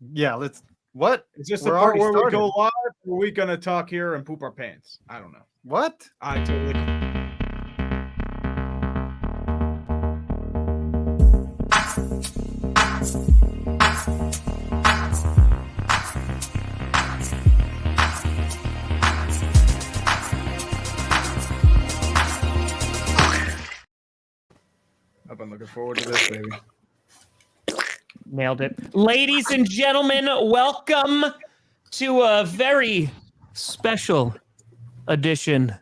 Yeah, let's. What? Is this the We're part already where we started. go live? Or are we gonna talk here and poop our pants? I don't know. What? I totally. I've been looking forward to this, baby. Nailed it. Ladies and gentlemen, welcome to a very special edition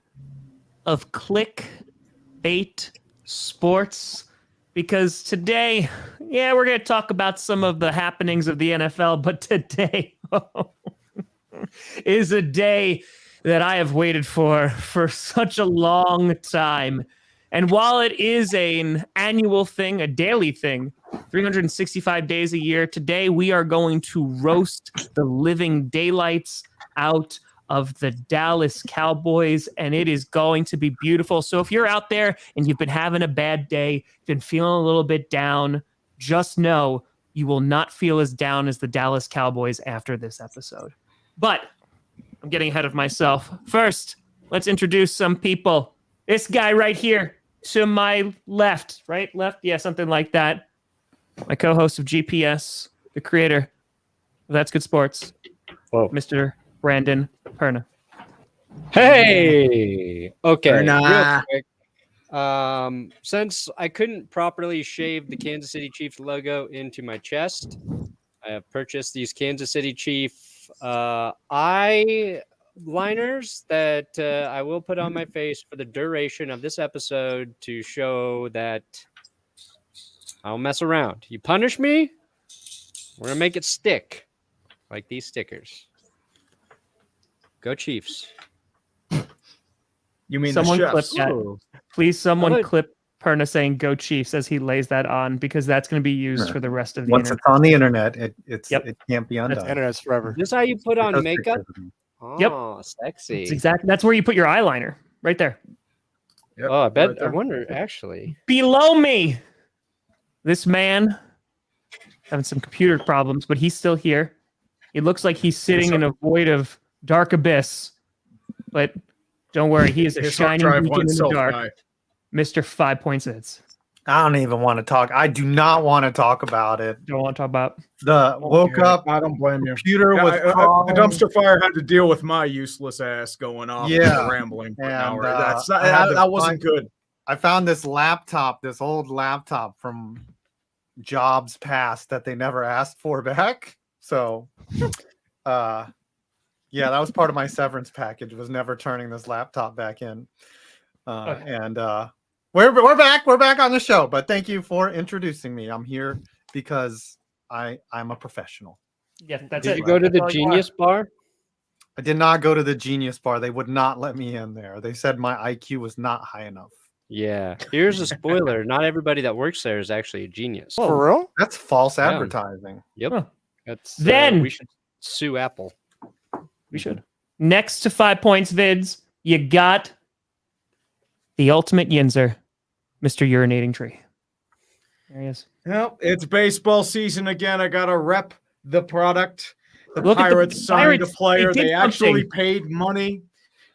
of Clickbait Sports. Because today, we're going to talk about some of the happenings of the NFL, but today is a day that I have waited for such a long time. And while it is an annual thing, a daily thing, 365 days a year, today we are going to roast the living daylights out of the Dallas Cowboys, and it is going to be beautiful. So if you're out there and you've been having a bad day, been feeling a little bit down, just know you will not feel as down as the Dallas Cowboys after this episode. But I'm getting ahead of myself. First, let's introduce some people. This guy right here to my left, right? Left? Yeah, something like that. My co-host of GPS, the creator of That's Good Sports, Mr. Brandon Perna. Hey! Okay, Nah. real quick. Since I couldn't properly shave the Kansas City Chiefs logo into my chest, I have purchased these Kansas City Chief eyeliners that I will put on my face for the duration of this episode to show that I'll mess around. You punish me, we're going to make it stick like these stickers. Go Chiefs. You mean Someone the clip chefs? that. Please, someone How about- clip Perna saying "Go Chiefs" as he lays that on, because that's going to be used for the rest of the Once internet. it's on the internet, it can't be That's undone. internet's forever. Is this how you put on Those makeup? pictures of me. Oh, sexy. That's where you put your eyeliner, right there. Yep, Oh, I bet. right I there. wonder, actually. Below me, this man having some computer problems, but he's still here. It looks like he's sitting in a void of dark abyss, but don't worry, he is a His hard shining drive beacon in wants the dark. self-die. Mr. 5 Points Hits. I don't even want to talk. I do not want to talk about it. Don't want to talk about. Woke up, I don't blame you. computer was The crawling. dumpster fire had to deal with my useless ass going off. Yeah. And rambling for an And, hour. I had to That wasn't find- good. I found this old laptop from jobs past that they never asked for back. So, that was part of my severance package, was never turning this laptop back in. And we're back. We're back on the show. But thank you for introducing me. I'm here because I'm a professional. Yeah, that's Did it. you go to That's the all you Genius Bar? I did not go to the Genius Bar. They would not let me in there. They said my IQ was not high enough. Yeah. Here's a spoiler. Not everybody that works there is actually a genius. For real? That's false Yeah. advertising. Yep. Huh. That's Then- we should sue Apple. We should. Next to 5 Points Vids, you got the ultimate yinzer, Mr. Urinating Tree. There he is. Well, it's baseball season again. I gotta rep the product. The Look at the Pirates signed a Pirates. player. They did They actually something. paid money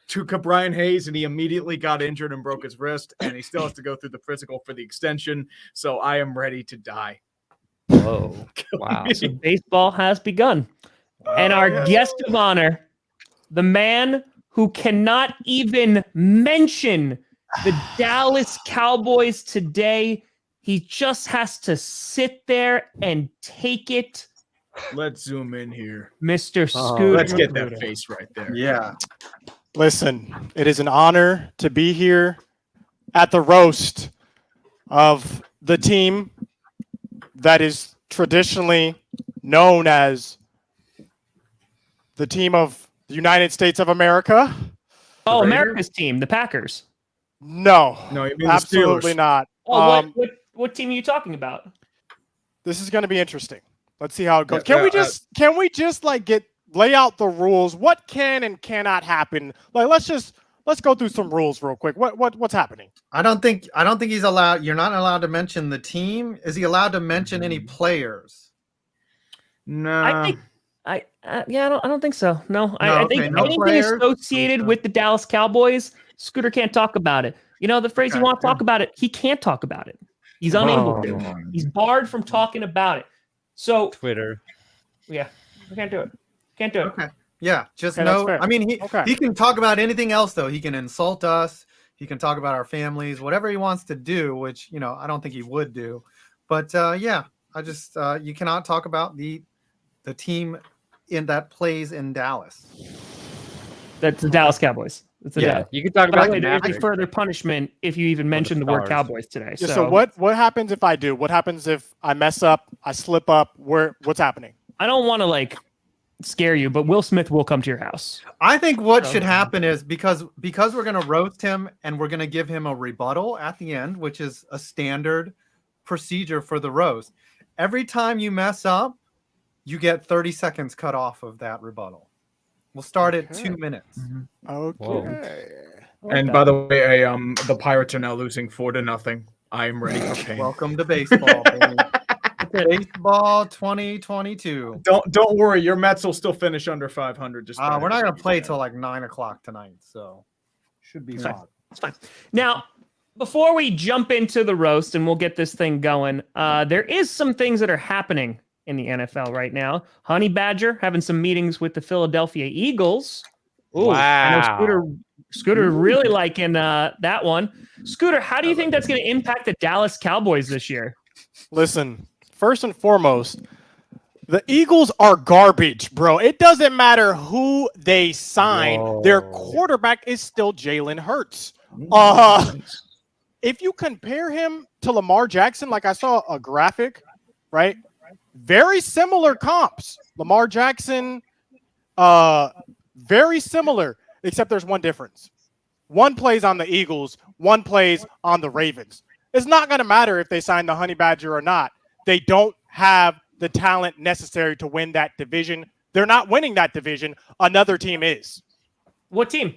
to Brian Hayes, and he immediately got injured and broke his wrist, and he still has to go through the physical for the extension. So I am ready to die. Whoa. Wow. So baseball has begun. And our yes. guest of honor, the man who cannot even mention the Dallas Cowboys today, he just has to sit there and take it, Let's zoom in here. Mr. Oh, Scooter. Let's get that Magruder. face right there. Yeah. Listen, it is an honor to be here at the roast of the team that is traditionally known as the team of the United States of America. Oh, Raider? America's team, the Packers. No, No, you mean the absolutely Steelers. not. Oh, what team are you talking about? This is going to be interesting. Let's see how it goes. Yeah, Can we just like lay out the rules? What can and cannot happen? Like let's go through some rules real quick. What's happening? I don't think he's allowed. You're not allowed to mention the team. Is he allowed to mention any players? Nah. I don't think so. No, I okay, think no anything players? associated with the Dallas Cowboys, Scooter can't talk about it. You know the phrase Okay, you want to yeah. talk about it, he can't talk about it. He's unable to. He's barred from talking about it. So Twitter. yeah, we can't do it. Can't do it. Okay. Yeah, just Okay, that's no. fair. I mean, Okay. he can talk about anything else though. He can insult us. He can talk about our families, whatever he wants to do. Which I don't think he would do. But yeah, I just you cannot talk about the team that plays in Dallas. That's the Dallas Cowboys. It's the Yeah, Dallas. you can talk By about the way, the there is a Mavericks. further punishment if you even mention the word Stars. Cowboys today. Yeah, so what happens if I do? What happens if I mess up? I slip up? What's happening? I don't want to scare you, but Will Smith will come to your house. I think what So- should happen is because we're going to roast him and we're going to give him a rebuttal at the end, which is a standard procedure for the roast. Every time you mess up, you get 30 seconds cut off of that rebuttal. We'll start at 2 minutes. Okay. And I like by that. the way, the Pirates are now losing 4-0. I am ready for pain. Welcome to baseball, baby. Baseball 2022. Don't worry, your Mets will still finish under 500. Just We're not going to play till 9 o'clock tonight, so should be Okay. fun. It's fine. Now, before we jump into the roast and we'll get this thing going, there is some things that are happening in the NFL right now. Honey Badger having some meetings with the Philadelphia Eagles. Ooh, I know Scooter really liking that one. Scooter, how do you think that's going to impact the Dallas Cowboys this year? Listen, first and foremost, the Eagles are garbage, bro. It doesn't matter who they sign. Their quarterback is still Jalen Hurts. If you compare him to Lamar Jackson, like I saw a graphic, right? Very similar comps. Lamar Jackson, very similar, except there's one difference. One plays on the Eagles, one plays on the Ravens. It's not going to matter if they sign the Honey Badger or not. They don't have the talent necessary to win that division. They're not winning that division. Another team is. What team?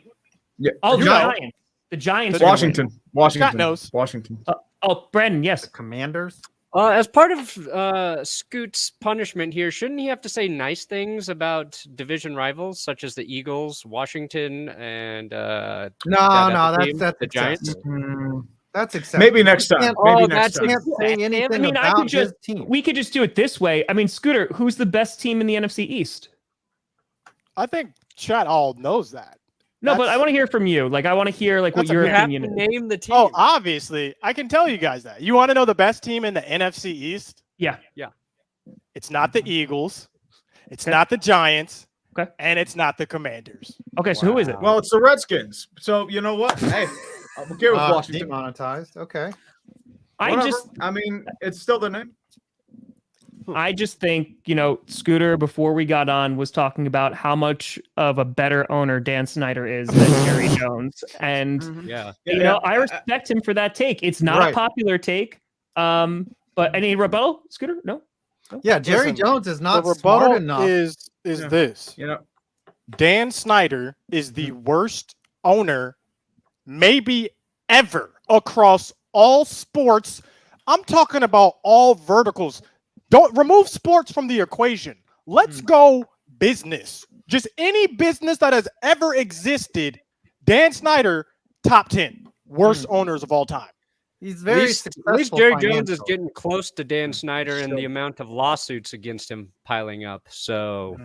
Yeah. Oh, the You know. Giants. The Giants. are gonna win. Washington. Scott knows. Washington. Oh, Brandon, yes. Commanders. As part of Scoot's punishment here, shouldn't he have to say nice things about division rivals such as the Eagles, Washington, and No, team, that's the Giants? excessive. That's excessive. Maybe next time. Can't- Maybe Oh, next that's time. Can't say anything I mean, I about could just his team. we could just do it this way. I mean, Scooter, who's the best team in the NFC East? I think Chat all knows that. No, but That's- I want to hear from you. I want to hear what That's a your You have opinion to is. name the team. Oh, obviously, I can tell you guys that. You want to know the best team in the NFC East? Yeah. It's not the Eagles. It's Okay. not the Giants. Okay. And it's not the Commanders. Okay, so who is it? Well, it's the Redskins. So you know what? Hey, I'm okay with Washington. Demonetized. Okay. Whatever. I mean, it's still the name. I just think, Scooter, before we got on, was talking about how much of a better owner Dan Snyder is than Jerry Jones. And, Yeah. I respect him for that take. It's not a Right. popular take. But any rebuttal, Scooter? No? Yeah, Jerry Listen, Jones is not the smart rebuttal enough. is Yeah. this. You know, Dan Snyder is the worst owner maybe ever across all sports. I'm talking about all verticals. Don't remove sports from the equation. Let's go business. Just any business that has ever existed. Dan Snyder, top 10 worst owners of all time. He's At very least successful Jerry Jones is financially. getting close to Dan Snyder and the amount of lawsuits against him piling up. So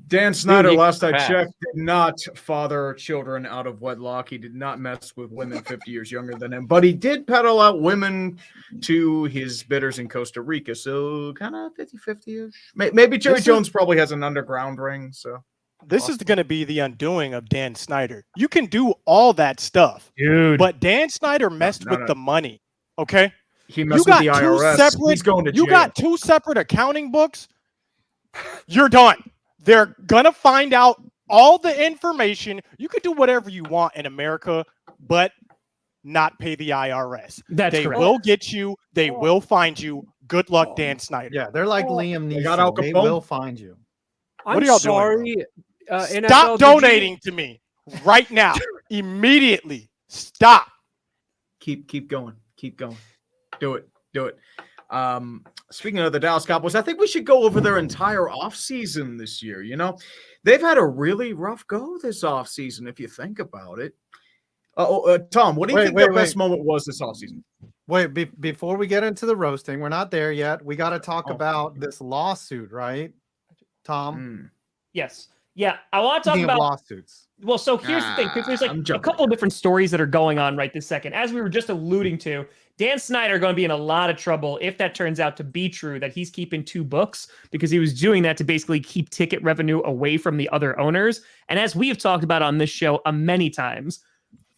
Dan Snyder, he last I passed. checked, did not father children out of wedlock. He did not mess with women 50 years younger than him, but he did peddle out women to his bidders in Costa Rica. So kind of 50-50-ish. Maybe Jerry This is- Jones probably has an underground ring. So This is going to be the undoing of Dan Snyder. You can do all that stuff, Dude. but Dan Snyder messed no, with no. the money. Okay. he You messed with got the two IRS. separate. He's going to jail. You got two separate accounting books. You're done. They're gonna find out all the information. You could do whatever you want in America, but not pay the IRS. That's They correct. will get you. They will find you. Good luck, Dan Snyder. Yeah, they're like Liam They got Al Neeson. They Capone. will find you. I'm are y'all doing, sorry. NFL, Stop did you- donating to me right now. Immediately. Stop. Keep going. Keep going. Do it. speaking of the Dallas Cowboys, I think we should go over their entire offseason this year. You know, they've had a really rough go this offseason, if you think about it. Tom, what do you think their best moment was this offseason? Wait, before we get into the roasting, we're not there yet. We got to talk about this lawsuit, right, Tom? Yes. Yeah, I want to talk Speaking about of lawsuits. Well, so here's the thing, because there's like a couple of different stories that are going on right this second. As we were just alluding to, Dan Snyder going to be in a lot of trouble if that turns out to be true, that he's keeping 2 books, because he was doing that to basically keep ticket revenue away from the other owners. And as we have talked about on this show many times,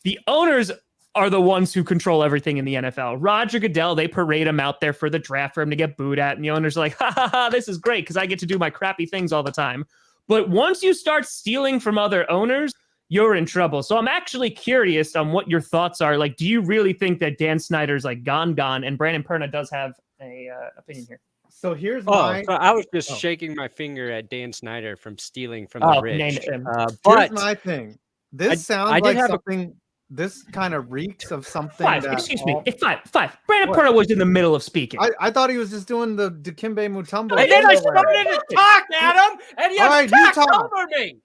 the owners are the ones who control everything in the NFL. Roger Goodell, they parade him out there for the draft for him to get booed at, and the owners are like, ha ha ha, this is great because I get to do my crappy things all the time. But once you start stealing from other owners, you're in trouble. So I'm actually curious on what your thoughts are. Like, do you really think that Dan Snyder's like gone? And Brandon Perna does have a opinion here. So here's so I was just Oh. shaking my finger at Dan Snyder from stealing from the rich. Here's But my thing. This sounds I did like have something. This kind of reeks of something. Excuse me. It's five. Brandon Perna was in the middle of speaking. I thought he was just doing the Dikembe Mutombo. And then I started to talk, Adam, and you All right, you talked talk. over me.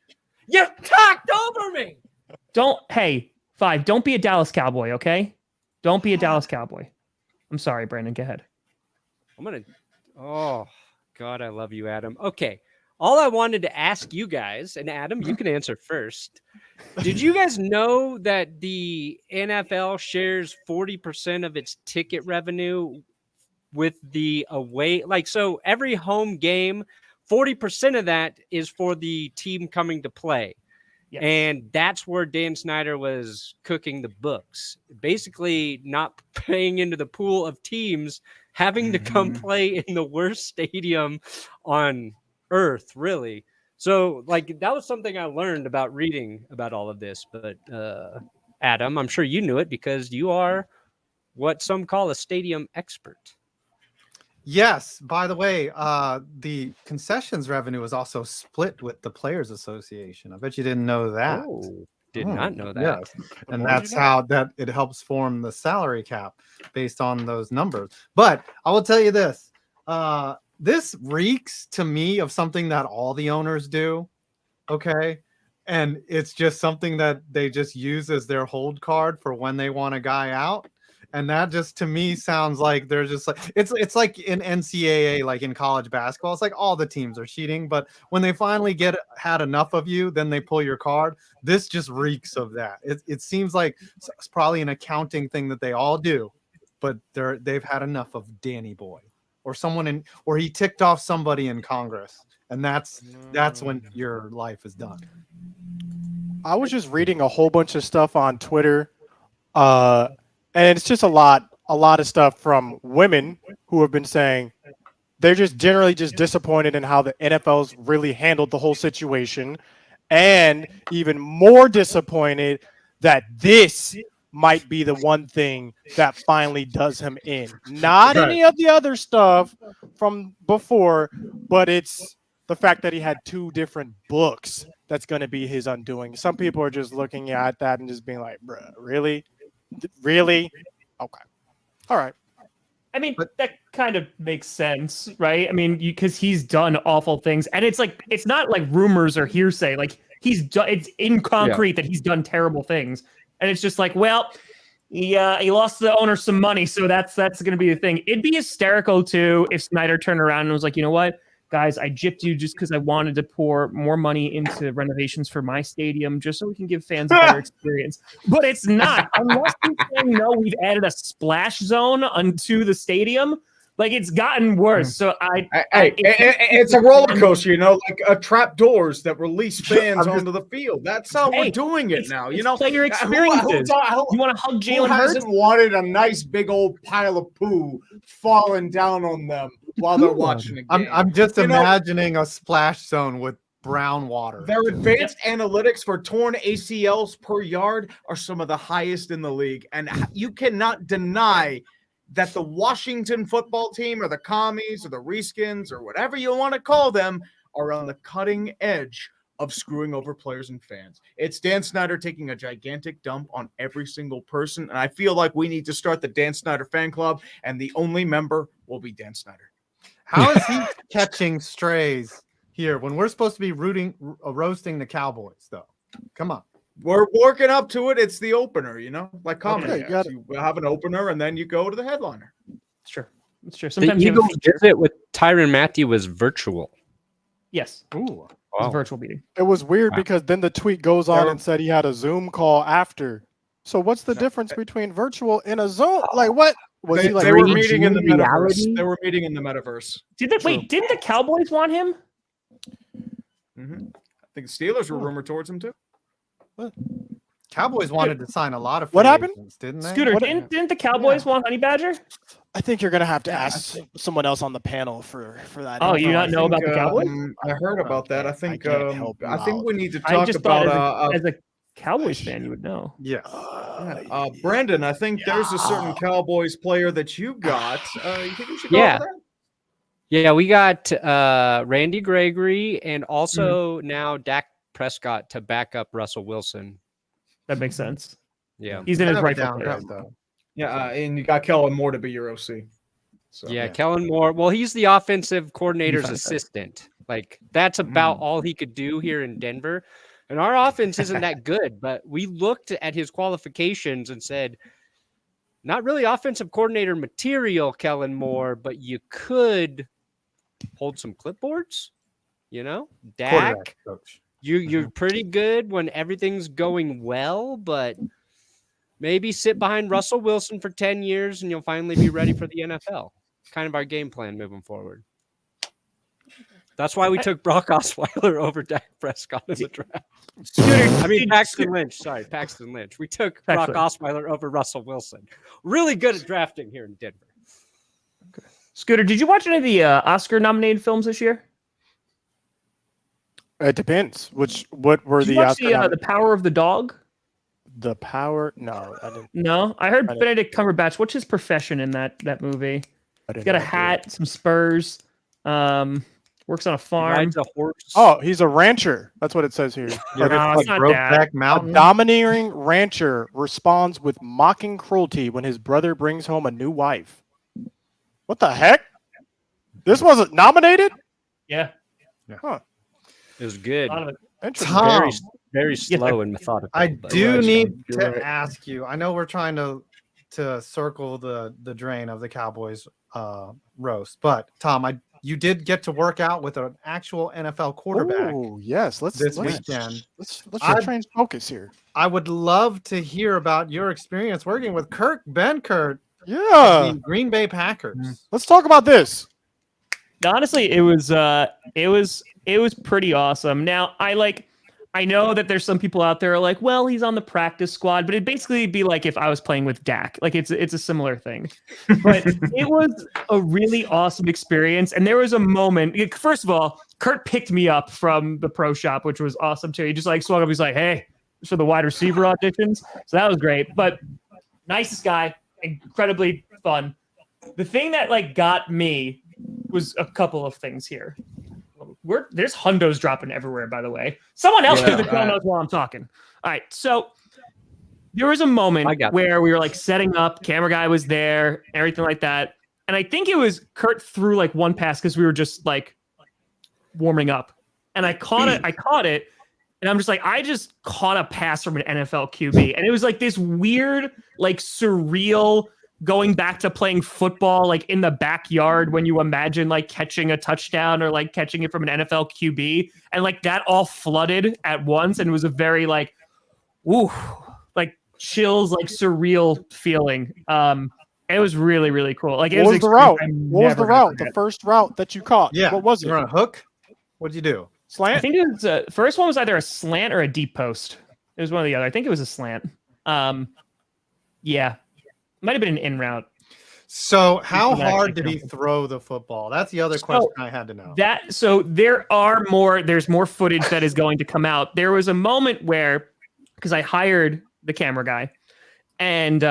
You talked over me. Hey, Five, don't be a Dallas Cowboy, okay? Don't be a Dallas Cowboy. I'm sorry, Brandon. Go ahead. Oh, God, I love you, Adam. Okay. All I wanted to ask you guys, and Adam, you can answer first. Did you guys know that the NFL shares 40% of its ticket revenue with the away? Like, so every home game, 40% of that is for the team coming to play. Yes. And that's where Dan Snyder was cooking the books, basically not paying into the pool of teams having to come play in the worst stadium on earth, really. So like that was something I learned about reading about all of this. But Adam, I'm sure you knew it because you are what some call a stadium expert. Yes. By the way, the concessions revenue is also split with the Players Association. I bet you didn't know that. Oh, did not know that. Yes. And that's how that it helps form the salary cap based on those numbers. But I will tell you this. This reeks to me of something that all the owners do. Okay. And it's just something that they just use as their hold card for when they want a guy out. And that just to me sounds like they're just like it's like in NCAA, like in college basketball. It's like all the teams are cheating, but when they finally had enough of you, then they pull your card. This just reeks of that. It seems like it's probably an accounting thing that they all do, but they've had enough of Danny Boy or someone or he ticked off somebody in Congress, and that's when your life is done. I was just reading a whole bunch of stuff on Twitter. And it's just a lot of stuff from women who have been saying they're just generally just disappointed in how the NFL's really handled the whole situation, and even more disappointed that this might be the one thing that finally does him in. Not any of the other stuff from before, but it's the fact that he had 2 different books that's going to be his undoing. Some people are just looking at that and just being like, bruh, really? Really? Okay. All right. I mean, that kind of makes sense, right? I mean, because he's done awful things, and it's like it's not like rumors or hearsay. Like he's done, it's in concrete that he's done terrible things, and it's just like, well, he lost the owner some money, so that's going to be the thing. It'd be hysterical too if Snyder turned around and was like, you know what? Guys, I gypped you just because I wanted to pour more money into renovations for my stadium just so we can give fans a better experience. But it's not. Unless you know we've added a splash zone onto the stadium, like it's gotten worse. So it's a roller coaster, like trap doors that release fans onto the field. That's how we're doing it now. Player experiences. You want to hug Jalen Hurts? Who hasn't wanted a nice big old pile of poo falling down on them while they're watching a game? I'm just imagining a splash zone with brown water. Their advanced analytics for torn ACLs per yard are some of the highest in the league, and you cannot deny that the Washington football team or the Commies or the Reskins or whatever you want to call them are on the cutting edge of screwing over players and fans. It's Dan Snyder taking a gigantic dump on every single person, and I feel like we need to start the Dan Snyder fan club, and the only member will be Dan Snyder. How is he catching strays here when we're supposed to be roasting the Cowboys, though? Come on. We're working up to it. It's the opener, like comedy. Okay, got You have an opener, and then you go to the headliner. It's true. It's true. The Sometimes you have a Eagles feature. visit with Tyrann Mathieu was virtual. Yes, Ooh. it was a virtual meeting. It was weird Wow. because then the tweet goes on Yeah. and said he had a Zoom call after. So what's the difference between virtual and a Zoom? Like what? Was he like They were 3G meeting in the metaverse. reality? They were meeting in the metaverse. Did they wait? Didn't the Cowboys want him? I think the Steelers were rumored towards him too. Cowboys wanted to sign a lot of What free happened? agents, didn't they? Scooter, What- didn't the Cowboys want Honey Badger? I think you're gonna have to ask someone else on the panel for that. Oh, you info. not know about the Cowboys? I heard about that. I think can't help you I think out. we need to I talk just thought about as a Cowboys fan, you would know. Yes. Brandon. I think there's a certain Cowboys player that you got. You think we should go Yeah. over that? Yeah, we got Randy Gregory and also now Dak Prescott to back up Russell Wilson. That makes sense. Yeah. He's in his Kind of a rightful downgrade, place. though. Yeah, and you got Kellen Moore to be your OC. So Yeah, Kellen Moore. Well, he's the offensive coordinator's Defense. assistant. Like that's about all he could do here in Denver. And our offense isn't that good, but we looked at his qualifications and said, not really offensive coordinator material, Kellen Moore, but you could hold some clipboards, Dak. Quarterback coach. You're pretty good when everything's going well, but maybe sit behind Russell Wilson for 10 years and you'll finally be ready for the NFL. Kind of our game plan moving forward. That's why we took Brock Osweiler over Dak Prescott in the draft. I mean, Paxton Lynch. Sorry, Paxton Lynch. We took Brock Osweiler over Russell Wilson. Really good at drafting here in Denver. Scooter, did you watch any of the Oscar-nominated films this year? It depends. What were Did you the watch the Power of the Dog? the power? No, I didn't. No, I heard I didn't. Benedict Cumberbatch. What's his profession in that movie? I He's didn't got a know. hat, some spurs. Works on a farm. Rides a horse. Oh, he's a rancher. That's what it says here. Yeah, No, it's it's not like that. Brokeback Mountain. A domineering rancher responds with mocking cruelty when his brother brings home a new wife. What the heck? This wasn't nominated? Yeah. Huh. It was good. A lot of it. Interesting. Tom, Very, very slow and methodical. I but- do Right, need you're to right. ask you. I know we're trying to circle the drain of the Cowboys roast, but Tom, you did get to work out with an actual NFL quarterback Oh, yes. Let's this weekend. Let's I- try and focus here. I would love to hear about your experience working with Ben Kurt, Yeah. the Green Bay Packers. Let's talk about this. Honestly, it was pretty awesome. Now, I know that there's some people out there who are like, well, he's on the practice squad, but it'd basically be like if I was playing with Dak. Like it's a similar thing. But it was a really awesome experience. And there was a moment. First of all, Kurt picked me up from the pro shop, which was awesome too. He just swung up. He's like, hey, for the wide receiver auditions. So that was great. But nicest guy, incredibly fun. The thing that got me was a couple of things here. There's hundos dropping everywhere, by the way. Someone else Yeah, in the phone knows while I'm talking. All right, so there was a moment where we were setting up, camera guy was there, everything like that, and I think it was Kurt threw one pass because we were just warming up, and I caught it, and I'm just I just caught a pass from an NFL QB, and it was this weird, surreal. Going back to playing football in the backyard when you imagine catching a touchdown or catching it from an NFL QB, and that all flooded at once, and it was a very ooh, chills, surreal feeling. It was really, really cool. It What was the route? I'm What was the never gonna route? The forget. first route that you caught? Yeah. What was You it? were on a hook? What'd you do? I Slant? think it was first one was either a slant or a deep post. It was one or the other. I think it was a slant. Yeah. Might have been an in route. So how Something hard actually did he throw the football? That's the other question I had to know. There's more footage that is going to come out. There was a moment where, because I hired the camera guy, and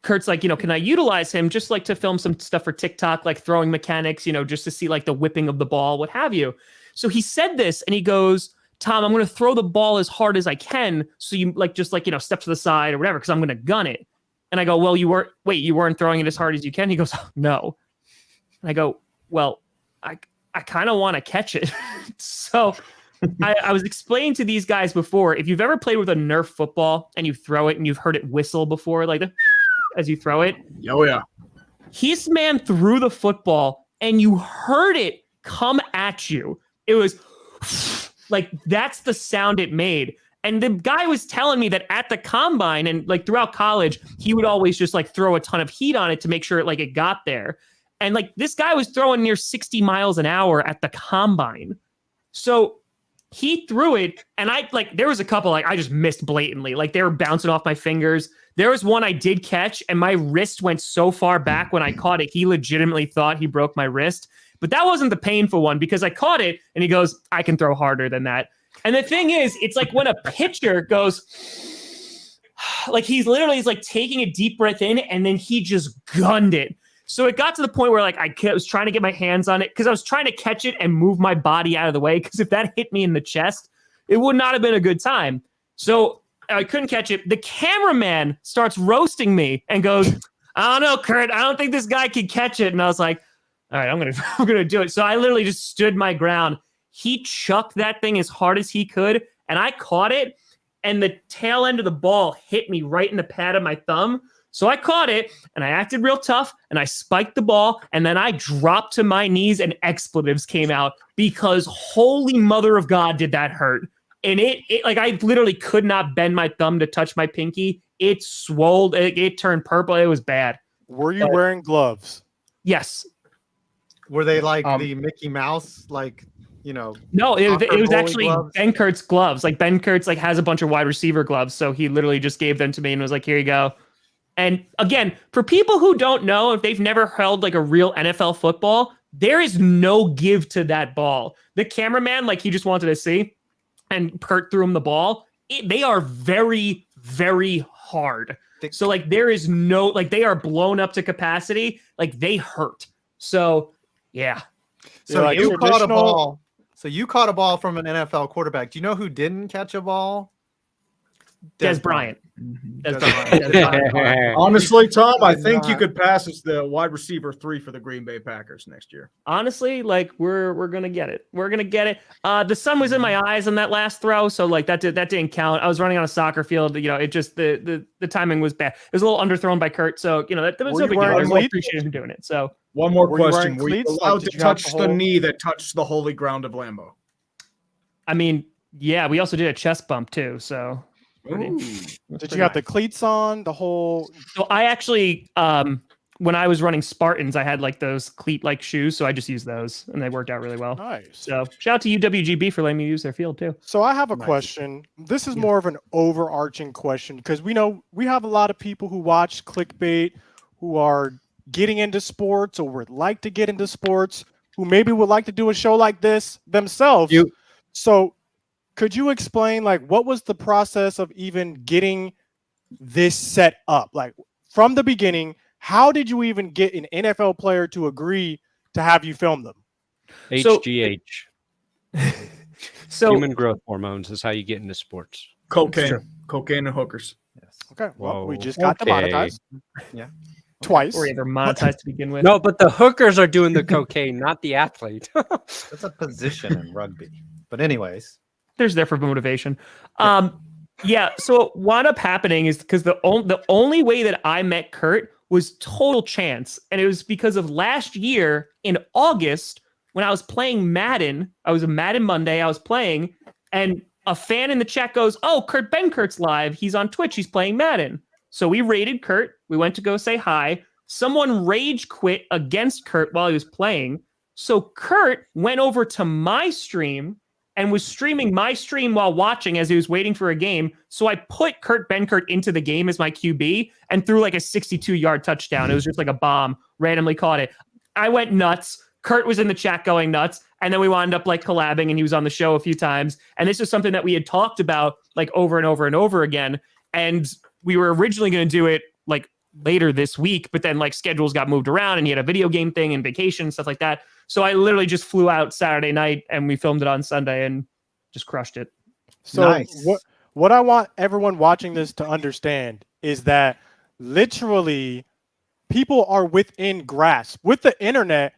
Kurt's can I utilize him just to film some stuff for TikTok, throwing mechanics, just to see the whipping of the ball, what have you. So he said this, and he goes, Tom, I'm going to throw the ball as hard as I can. So you step to the side or whatever, because I'm going to gun it. And I go, well, you weren't throwing it as hard as you can. He goes, no. And I go, well, I kind of want to catch it. So I was explaining to these guys before, if you've ever played with a Nerf football and you throw it and you've heard it whistle before, like as you throw it. Oh, yeah. His man threw the football and you heard it come at you. It was like, that's the sound it made. And the guy was telling me that at the combine and like throughout college, he would always just like throw a ton of heat on it to make sure it got there. And like this guy was throwing near 60 miles an hour at the combine. So he threw it, and there was a couple I just missed blatantly. Like they were bouncing off my fingers. There was one I did catch, and my wrist went so far back when I caught it, he legitimately thought he broke my wrist. But that wasn't the painful one because I caught it, and he goes, I can throw harder than that. And the thing is, it's like when a pitcher goes, like he's like taking a deep breath in, and then he just gunned it. So it got to the point where like I was trying to get my hands on it because I was trying to catch it and move my body out of the way, because if that hit me in the chest, it would not have been a good time. So I couldn't catch it. The cameraman starts roasting me and goes, I don't know, Kurt, I don't think this guy can catch it. And I was like, all right, I'm gonna do it. So I literally just stood my ground. He chucked that thing as hard as he could, and I caught it, and the tail end of the ball hit me right in the pad of my thumb. So I caught it, and I acted real tough, and I spiked the ball, and then I dropped to my knees, and expletives came out because holy mother of God, did that hurt. And it like I literally could not bend my thumb to touch my pinky. It swelled. It turned purple. It was bad. Were you wearing gloves? Yes. Were they like the Mickey Mouse, like, you know? No, it was actually gloves? Ben Kurt's gloves. Like Ben Kurt's like has a bunch of wide receiver gloves, so he literally just gave them to me and was like, "Here you go." And again, for people who don't know, if they've never held like a real NFL football, there is no give to that ball. The cameraman, like he just wanted to see, and Kurt threw him the ball. They are very, very hard. So like there is no, like they are blown up to capacity. Like they hurt. So yeah. So like you caught a traditional- ball. So you caught a ball from an NFL quarterback. Do you know who didn't catch a ball? Des Bryant. Des Bryant. Honestly, Tom, I Did think you not. could pass as the wide receiver 3 for the Green Bay Packers next year. Honestly, like we're gonna get it. We're gonna get it. The sun was in my eyes on that last throw, so like that didn't count. I was running on a soccer field. You know, it just the timing was bad. It was a little underthrown by Kurt, so you know that was Were no you big deal. wearing I was more cleats? appreciative of doing it. So One more Were you question. wearing Were you cleats? Like, allowed did to you have touch the the whole- knee that touched the holy ground of Lambeau? I mean, yeah, we also did a chest bump too. So Ooh. Did you have the cleats on? The whole. So I actually, when I was running Spartans, I had like those cleat-like shoes, so I just used those, and they worked out really well. Nice. So shout out to UWGB for letting me use their field too. So I have a Nice. question. This is Yeah. more of an overarching question because we know we have a lot of people who watch Clickbait who are getting into sports or would like to get into sports, who maybe would like to do a show like this themselves. So could you explain like what was the process of even getting this set up? Like from the beginning, how did you even get an NFL player to agree to have you film them? So- HGH, So human growth hormones, is how you get into sports. Cocaine and hookers. Okay, well, we Whoa, just got okay. demonetized. Yeah. Twice. or either monetized to begin with. No, but the hookers are doing the cocaine, not the athlete. That's a position in rugby. But anyways, There's there for motivation. Yeah. So what wound up happening is because the only way that I met Kurt was total chance, and it was because of last year in August when I was playing Madden. I was a Madden Monday. I was playing, and a fan in the chat goes, "Oh, Kurt Benkurt's live. He's on Twitch. He's playing Madden." So we raided Kurt. We went to go say hi. Someone rage quit against Kurt while he was playing. So Kurt went over to my stream and was streaming my stream while watching as he was waiting for a game. So I put Kurt Benkert into the game as my QB and threw like a 62-yard touchdown. It was just like a bomb, randomly caught it. I went nuts. Kurt was in the chat going nuts. And then we wound up like collabing, and he was on the show a few times. And this was something that we had talked about like over and over and over again. And we were originally going to do it like later this week, but then like schedules got moved around, and he had a video game thing and vacation and stuff like that. So I literally just flew out Saturday night, and we filmed it on Sunday and just crushed it. So Nice. what I want everyone watching this to understand is that literally people are within grasp. With the internet,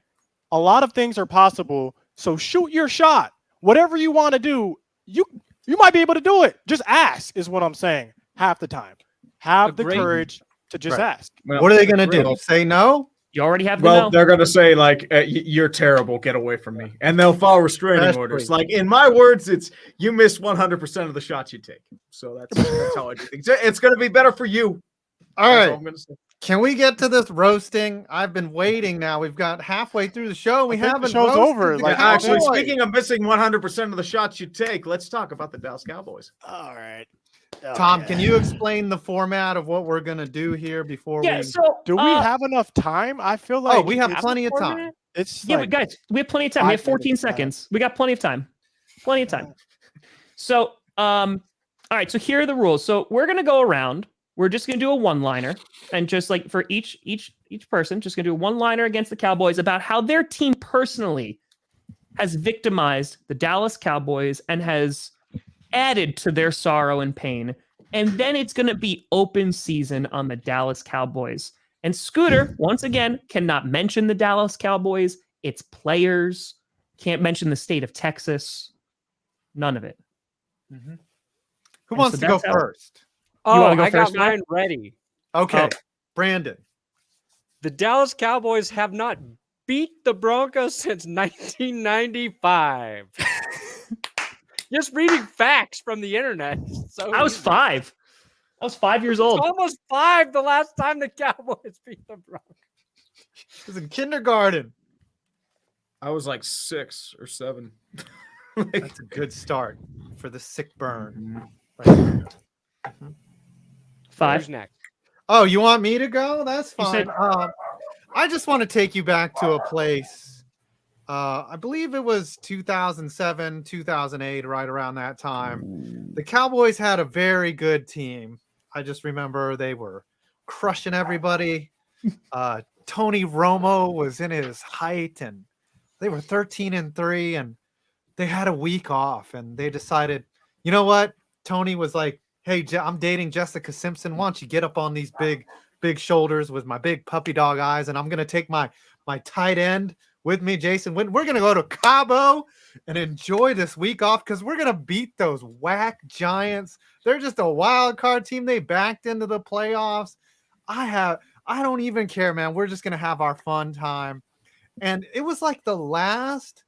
a lot of things are possible. So shoot your shot. Whatever you want to do, you might be able to do it. Just ask is what I'm saying half the time. Have the courage to just ask. Well, What are they going to do? Say no? You already have the well, no. they're going to say, like, you're terrible. Get away from me. And they'll file restraining orders. Like, in my words, it's you miss 100% of the shots you take. So that's how I do things. It's going to be better for you. All That's right. all I'm going to say. Can we get to this roasting? I've been waiting now. We've got halfway through the show. We haven't. The show's roasted over. the Like, Actually, Cowboys. speaking of missing 100% of the shots you take, let's talk about the Dallas Cowboys. All right. Tom, can you explain the format of what we're gonna do here before Yeah. we? So Do we have enough time? I feel like We have plenty of time. It's Yeah, like guys, we have plenty of time. We have 5 14 minutes left. seconds. We got plenty of time. Plenty of time. So, all right. So here are the rules. So we're gonna go around. We're just gonna do a one-liner, and just like for each person, just gonna do a one-liner against the Cowboys about how their team personally has victimized the Dallas Cowboys and has added to their sorrow and pain. And then it's gonna be open season on the Dallas Cowboys. And Scooter, once again, cannot mention the Dallas Cowboys, its players, can't mention the state of Texas, none of it. Who wants so to go that's how- first? Oh, wanna go I got first, Matt? mine ready. Okay, Oh. Brandon. The Dallas Cowboys have not beat the Broncos since 1995. Just reading facts from the internet. So I was easy. 5. I was 5 years It's old. almost 5 the last time the Cowboys beat the Broncos. It was in kindergarten. I was like 6 or 7. That's a good start for the sick burn. Mm-hmm. 5. Who's next? Oh, you want me to go? That's You fine. said- I just want to take you back to a place. I believe it was 2007, 2008, right around that time. The Cowboys had a very good team. I just remember they were crushing everybody. Tony Romo was in his height, and they were 13-3, and they had a week off, and they decided, you know what? Tony was like, hey, I'm dating Jessica Simpson. Why don't you get up on these big shoulders with my big puppy dog eyes, and I'm going to take my tight end with me, Jason. We're going to go to Cabo and enjoy this week off because we're going to beat those whack Giants. They're just a wild card team. They backed into the playoffs. I don't even care, man. We're just going to have our fun time. And it was like the last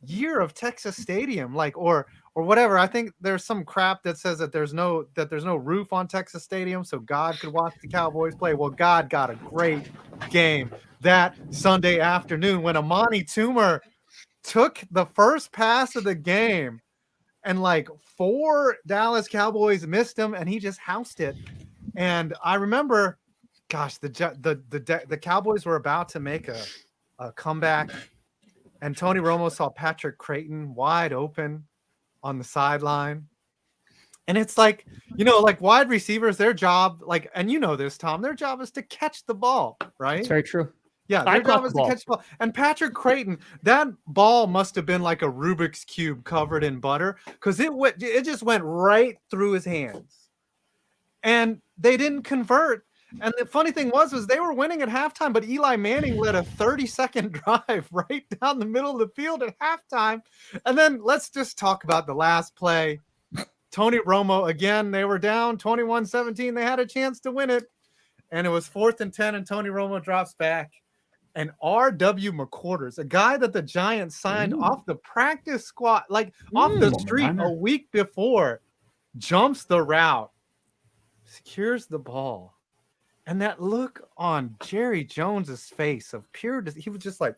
year of Texas Stadium, like, or whatever. I think there's some crap that says that there's no roof on Texas Stadium, so God could watch the Cowboys play. Well, God got a great game that Sunday afternoon when Amani Toomer took the first pass of the game, and like 4 Dallas Cowboys missed him, and he just housed it. And I remember, gosh, the Cowboys were about to make a comeback, and Tony Romo saw Patrick Creighton wide open on the sideline. And it's like, like wide receivers, their job, like, and you know this, Tom, their job is to catch the ball, right? It's very true. Yeah, I their job caught is the to ball. catch the ball. And Patrick Creighton, that ball must have been like a Rubik's Cube covered in butter because it just went right through his hands. And they didn't convert. And the funny thing was they were winning at halftime, but Eli Manning led a 30-second drive right down the middle of the field at halftime. And then let's just talk about the last play. Tony Romo, again, they were down 21-17. They had a chance to win it. And it was 4th and 10, and Tony Romo drops back. And R.W. McQuarters, a guy that the Giants signed off the practice squad, like off the street a week before, jumps the route, secures the ball. And that look on Jerry Jones's face of pure, he was just like,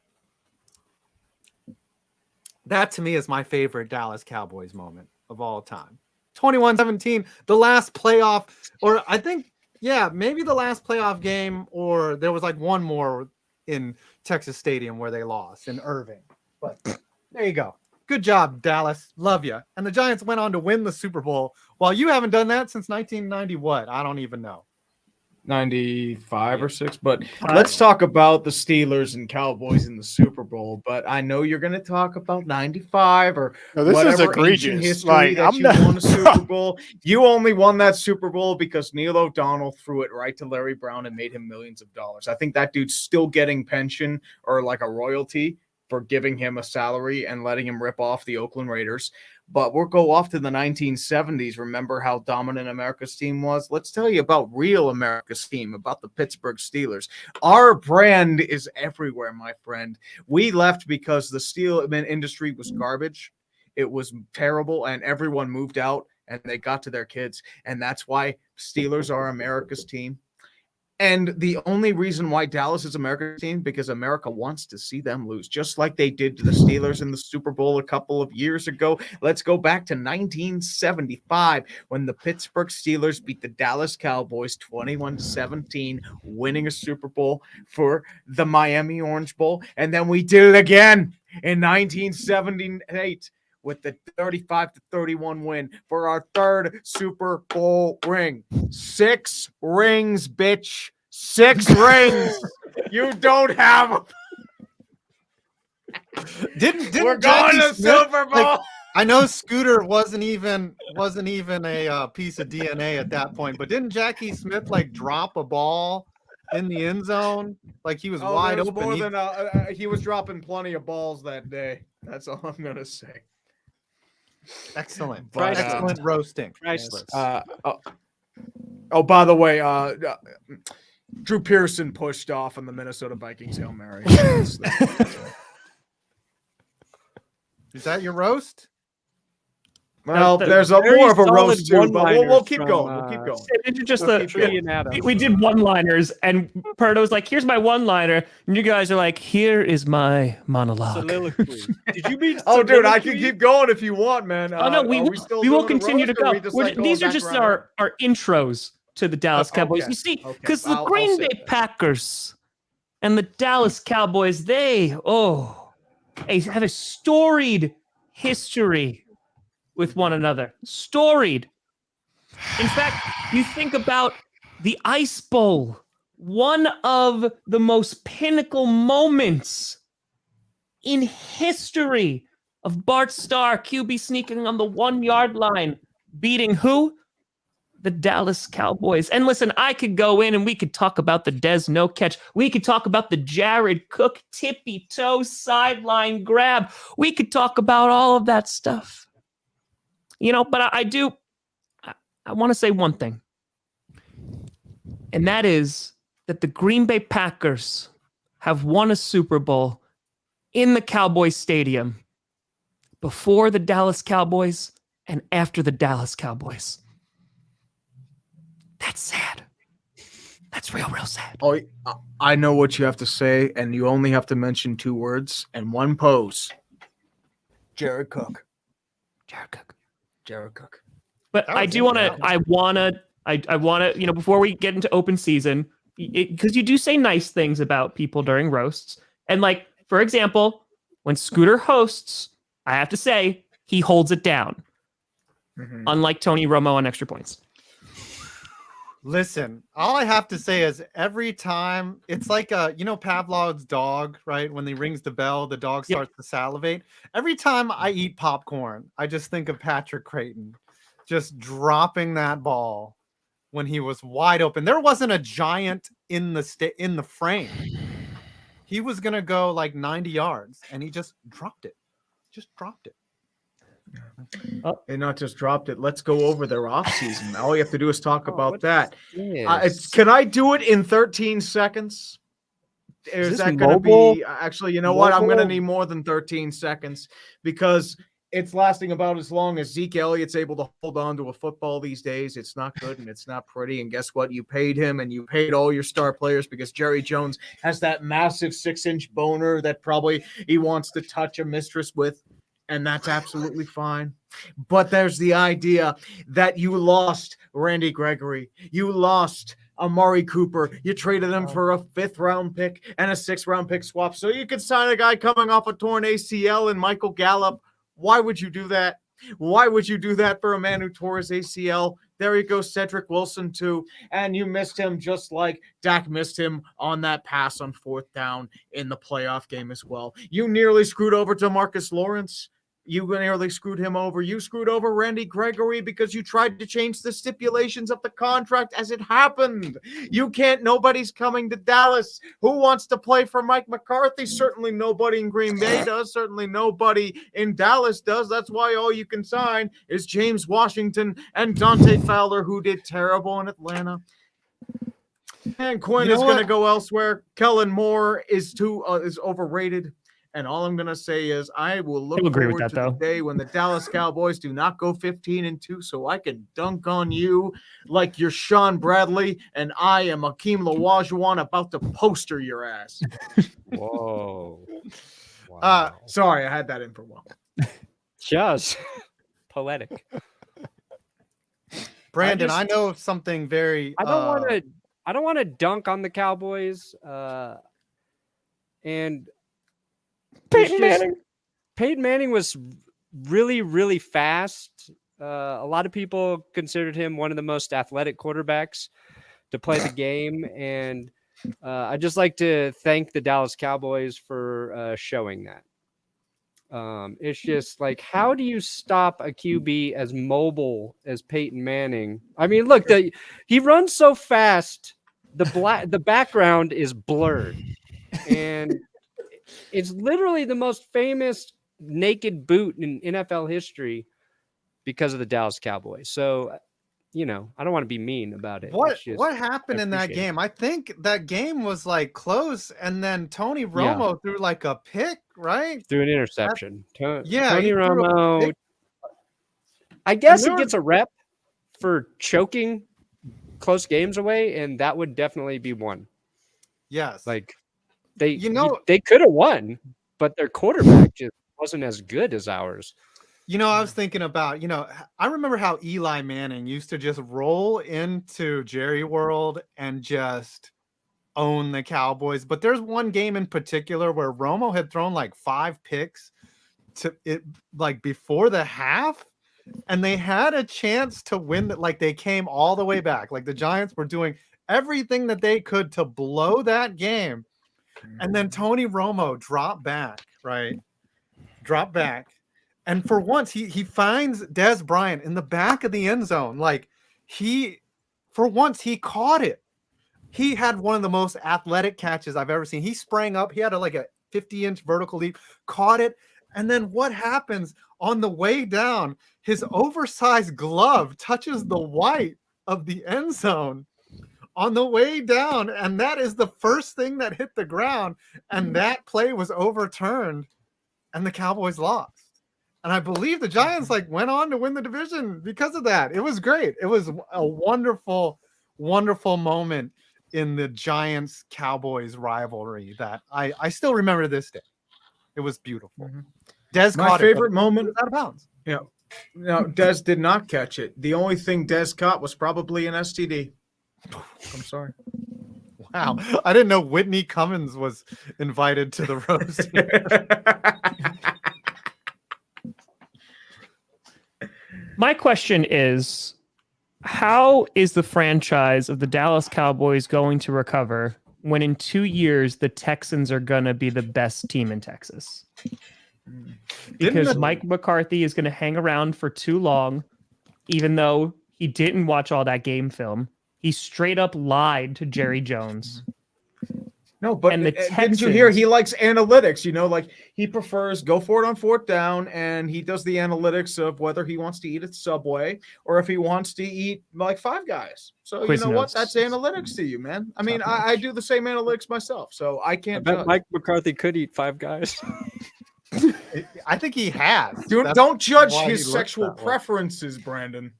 that to me is my favorite Dallas Cowboys moment of all time. 21-17, the last playoff, or I think, maybe the last playoff game, or there was like one more in Texas Stadium where they lost in Irving. But there you go. Good job, Dallas. Love you. And the Giants went on to win the Super Bowl. Well, you haven't done that since 1990 what? I don't even know. 95 or 6, but let's talk about the Steelers and Cowboys in the Super Bowl. But I know you're going to talk about 95 or No, this is whatever egregious. ancient history Like, that you won a Super Bowl. You only won that Super Bowl because Neil O'Donnell threw it right to Larry Brown and made him millions of dollars. I think that dude's still getting pension or like a royalty for giving him a salary and letting him rip off the Oakland Raiders. But we'll go off to the 1970s. Remember how dominant America's team was? Let's tell you about real America's team, about the Pittsburgh Steelers. Our brand is everywhere, my friend. We left because the steel industry was garbage. It was terrible, and everyone moved out, and they got to their kids. And that's why Steelers are America's team. And the only reason why Dallas is America's team, because America wants to see them lose, just like they did to the Steelers in the Super Bowl a couple of years ago. Let's go back to 1975 when the Pittsburgh Steelers beat the Dallas Cowboys 21-17, winning a Super Bowl for the Miami Orange Bowl. And then we did it again in 1978 with the 35-31 win for our third Super Bowl ring. 6 rings, bitch. 6 rings. You don't have them. Didn't We're Jackie going to Smith, Super Bowl. like, I know Scooter wasn't even a piece of DNA at that point, but didn't Jackie Smith like drop a ball in the end zone? Like he was wide there was open. more He- than he was dropping plenty of balls that day. That's all I'm gonna say. Excellent. But, Excellent roasting. Priceless. Oh, by the way, Drew Pearson pushed off on the Minnesota Vikings Hail Mary. Is that your roast? Well, The there's a very more of a solid roast too, but we'll one-liners keep from, going. We'll keep going. These are just We'll the keep going. Tree and Adam. we did one-liners, and Perdo's like, "Here's my one-liner," and you guys are like, "Here is my monologue." Soliloquy. Did you mean? Oh, dude, I can soliloquy? keep going if you want, man. Oh no, we are will, still we will doing a continue to roast, or go. are we just, We're- like, going these are back just around? our intros to the Dallas Cowboys. okay, You see, okay. because the I'll Green say Bay that. Packers and the Dallas Cowboys, they have a storied history with one another. Storied. In fact, you think about the Ice Bowl, one of the most pinnacle moments in history of Bart Starr, QB sneaking on the 1-yard line, beating who? The Dallas Cowboys. And listen, I could go in and we could talk about the Dez no catch. We could talk about the Jared Cook tippy toe sideline grab. We could talk about all of that stuff. You know, but I want to say one thing. And that is that the Green Bay Packers have won a Super Bowl in the Cowboys Stadium before the Dallas Cowboys and after the Dallas Cowboys. That's sad. That's real sad. Oh, I know what you have to say, and you only have to mention 2 words and one pose. Jared Cook. Jared Cook. Jared Cook. But That I was do want to, interesting. I want to, you know, before we get into open season, because you do say nice things about people during roasts. And like, for example, when Scooter hosts, I have to say, he holds it down. Mhm. Unlike Tony Romo on Extra Points. Listen, all I have to say is every time it's like you know Pavlov's dog, right? When he rings the bell, the dog Yep. starts to salivate. Every time I eat popcorn, I just think of Patrick Creighton just dropping that ball when he was wide open. There wasn't a giant in the frame. He was gonna go like 90 yards, and he just dropped it. Just dropped it. They not just dropped it. Let's go over their offseason. All you have to do is talk Oh, about what that. Yes. Can I do it in 13 seconds? Is this that going to mobile? be actually? You know what? I'm going to Mobile? need more than 13 seconds because it's lasting about as long as Zeke Elliott's able to hold on to a football these days. It's not good and it's not pretty. And guess what? You paid him and you paid all your star players because Jerry Jones has that massive 6-inch boner that probably he wants to touch a mistress with. And that's absolutely fine. But there's the idea that you lost Randy Gregory. You lost Amari Cooper. You traded him for a 5th-round pick and a 6th-round pick swap. So you could sign a guy coming off a torn ACL and Michael Gallup. Why would you do that? Why would you do that for a man who tore his ACL? There you go, Cedric Wilson, too. And you missed him just like Dak missed him on that pass on 4th down in the playoff game as well. You nearly screwed over DeMarcus Lawrence. You nearly screwed him over. You screwed over Randy Gregory because you tried to change the stipulations of the contract as it happened. Nobody's coming to Dallas. Who wants to play for Mike McCarthy? Certainly nobody in Green Bay does. Certainly nobody in Dallas does. That's why all you can sign is James Washington and Dante Fowler, who did terrible in Atlanta. And Quinn is going to go elsewhere. Kellen Moore is overrated. And all I'm going to say is I will look forward to the day when the Dallas Cowboys do not go 15-2 so I can dunk on you like you're Sean Bradley and I am Akeem Olajuwon about to poster your ass. Whoa. Wow. Sorry, I had that in for a while. Just poetic. Brandon, I know something very I don't want to dunk on the Cowboys and Peyton Manning was really, really fast. A lot of people considered him one of the most athletic quarterbacks to play the game. And I'd just like to thank the Dallas Cowboys for showing that. It's just like, how do you stop a QB as mobile as Peyton Manning? I mean, look, he runs so fast, the background is blurred. And it's literally the most famous naked boot in NFL history because of the Dallas Cowboys. So, I don't want to be mean about it. What happened in that game? I think that game was like close, and then Tony Romo threw like a pick, right? Threw an interception. Tony Tony Romo. I guess he gets a rep for choking close games away, and that would definitely be one. Yes. Like, they could have won, but their quarterback just wasn't as good as ours. I was thinking about, I remember how Eli Manning used to just roll into Jerry World and just own the Cowboys. But there's one game in particular where Romo had thrown like 5 picks to it, like before the half, and they had a chance to win. Like they came all the way back. Like the Giants were doing everything that they could to blow that game. And then Tony Romo dropped back, right? Drop back. And for once, he finds Dez Bryant in the back of the end zone. Like for once, he caught it. He had one of the most athletic catches I've ever seen. He sprang up. He had like a 50-inch vertical leap, caught it. And then what happens on the way down? His oversized glove touches the white of the end zone on the way down, and that is the first thing that hit the ground, and that play was overturned, and the Cowboys lost. And I believe the Giants went on to win the division because of that. It was great. It was a wonderful, wonderful moment in the Giants-Cowboys rivalry that I still remember this day. It was beautiful. Mm-hmm. Dez My caught favorite it, moment. it was out of bounds. Yeah. No, Dez did not catch it. The only thing Dez caught was probably an STD. I'm sorry. Wow. I didn't know Whitney Cummings was invited to the roast. My question is, how is the franchise of the Dallas Cowboys going to recover when in 2 years the Texans are going to be the best team in Texas? Because Mike McCarthy is going to hang around for too long, even though he didn't watch all that game film. He straight up lied to Jerry Jones. No, but and the didn't you hear he likes analytics? Like he prefers go for it on 4th down, and he does the analytics of whether he wants to eat at Subway or if he wants to eat like Five Guys. So Quiz you know notes. what? That's analytics to you, man. I mean, I do the same analytics myself, so I can't. I bet Mike McCarthy could eat Five Guys. I think he has. Don't judge why his he looks sexual that way. preferences, Brandon.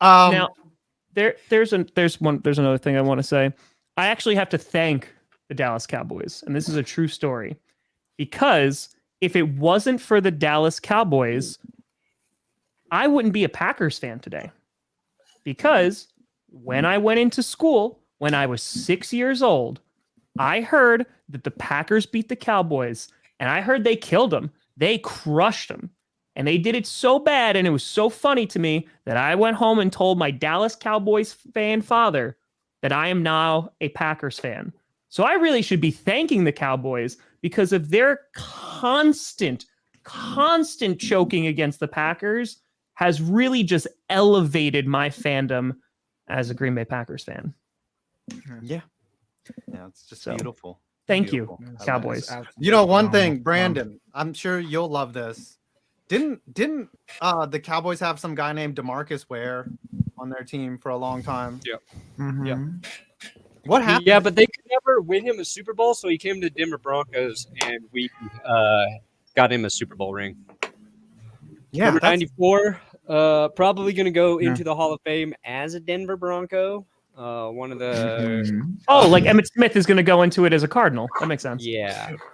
Now, there's another thing I want to say. I actually have to thank the Dallas Cowboys, and this is a true story, because if it wasn't for the Dallas Cowboys, I wouldn't be a Packers fan today. Because when I went into school, when I was 6 years old, I heard that the Packers beat the Cowboys, and I heard they killed them. They crushed them. And they did it so bad, and it was so funny to me that I went home and told my Dallas Cowboys fan father that I am now a Packers fan. So I really should be thanking the Cowboys because of their constant constant choking against the Packers has really just elevated my fandom as a Green Bay Packers fan. Yeah, it's just So, beautiful. Thank Beautiful. you, Cowboys. You know, one thing, Brandon, I'm sure you'll love this. Didn't the Cowboys have some guy named DeMarcus Ware on their team for a long time? Yeah. What happened? Yeah, but they could never win him a Super Bowl, so he came to Denver Broncos, and we got him a Super Bowl ring. Yeah, Number that's- 94, probably going to go into the Hall of Fame as a Denver Bronco. One of the Oh, like Emmitt Smith is going to go into it as a Cardinal. That makes sense.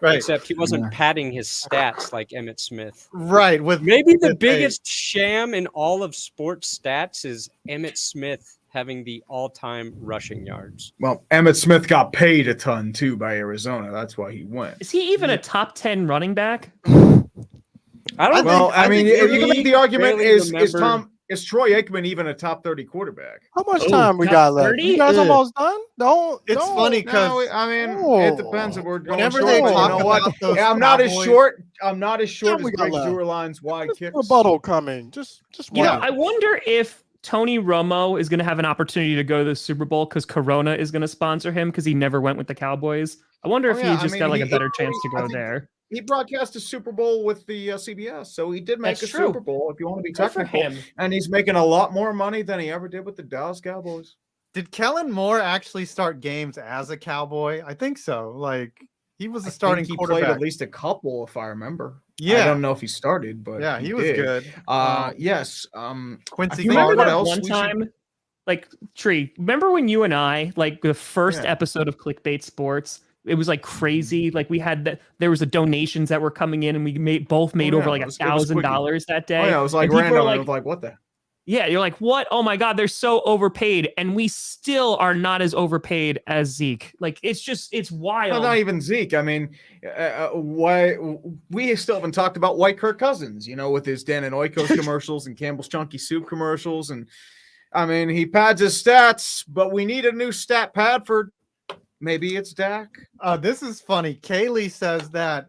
right, except he wasn't padding his stats like Emmitt Smith. right. With Maybe the with biggest sham in all of sports stats is Emmitt Smith having the all-time rushing yards. Well, Emmitt Smith got paid a ton too by Arizona. That's why he went. Is he even a top 10 running back? I don't Well, I mean, think you can make the argument: barely remember- is Troy Aikman even a top 30 quarterback? How much Oh, time we top got left? 30? You guys Ugh. almost done? Don't. It's don't. funny because No, I mean, it depends if we're going whenever short, they but talk you know what? about those Yeah, I'm not as Cowboys- short. I'm not as short Yeah, we as got Greg left. Zuerlein's wide kicks. Rebuttal coming. Just You one. know, I wonder if Tony Romo is going to have an opportunity to go to the Super Bowl because Corona is going to sponsor him because he never went with the Cowboys. I wonder Oh, if yeah, he just I got mean, like a he- better chance to I go think- there. He broadcast a Super Bowl with the CBS, so he did make That's a true. Super Bowl. If you want to be Good for technical, him. and he's making a lot more money than he ever did with the Dallas Cowboys. Did Kellen Moore actually start games as a Cowboy? I think so. Like he was a I starting think he quarterback. played at least a couple, if I remember. Yeah. I don't know if he started, but Yeah, he was did. good. Yes. Quincy You remember what that else one we should- time, like Tree? Remember when you and I, like the first Yeah. episode of Clickbait Sports, it was like crazy. Like we had that, there was the donations that were coming in, and we both made yeah, over like it was quickie. $1,000 that day. Oh yeah, it was like And people random. were I was like, what the? Yeah, you're like, what? Oh my God, they're so overpaid, and we still are not as overpaid as Zeke. Like it's wild. Well, not even Zeke. I mean, why we still haven't talked about White Kirk Cousins, you know, with his Dan and Oikos commercials and Campbell's Chunky Soup commercials. And I mean, he pads his stats, but we need a new stat pad for maybe it's Dak. This is funny. Kaylee says that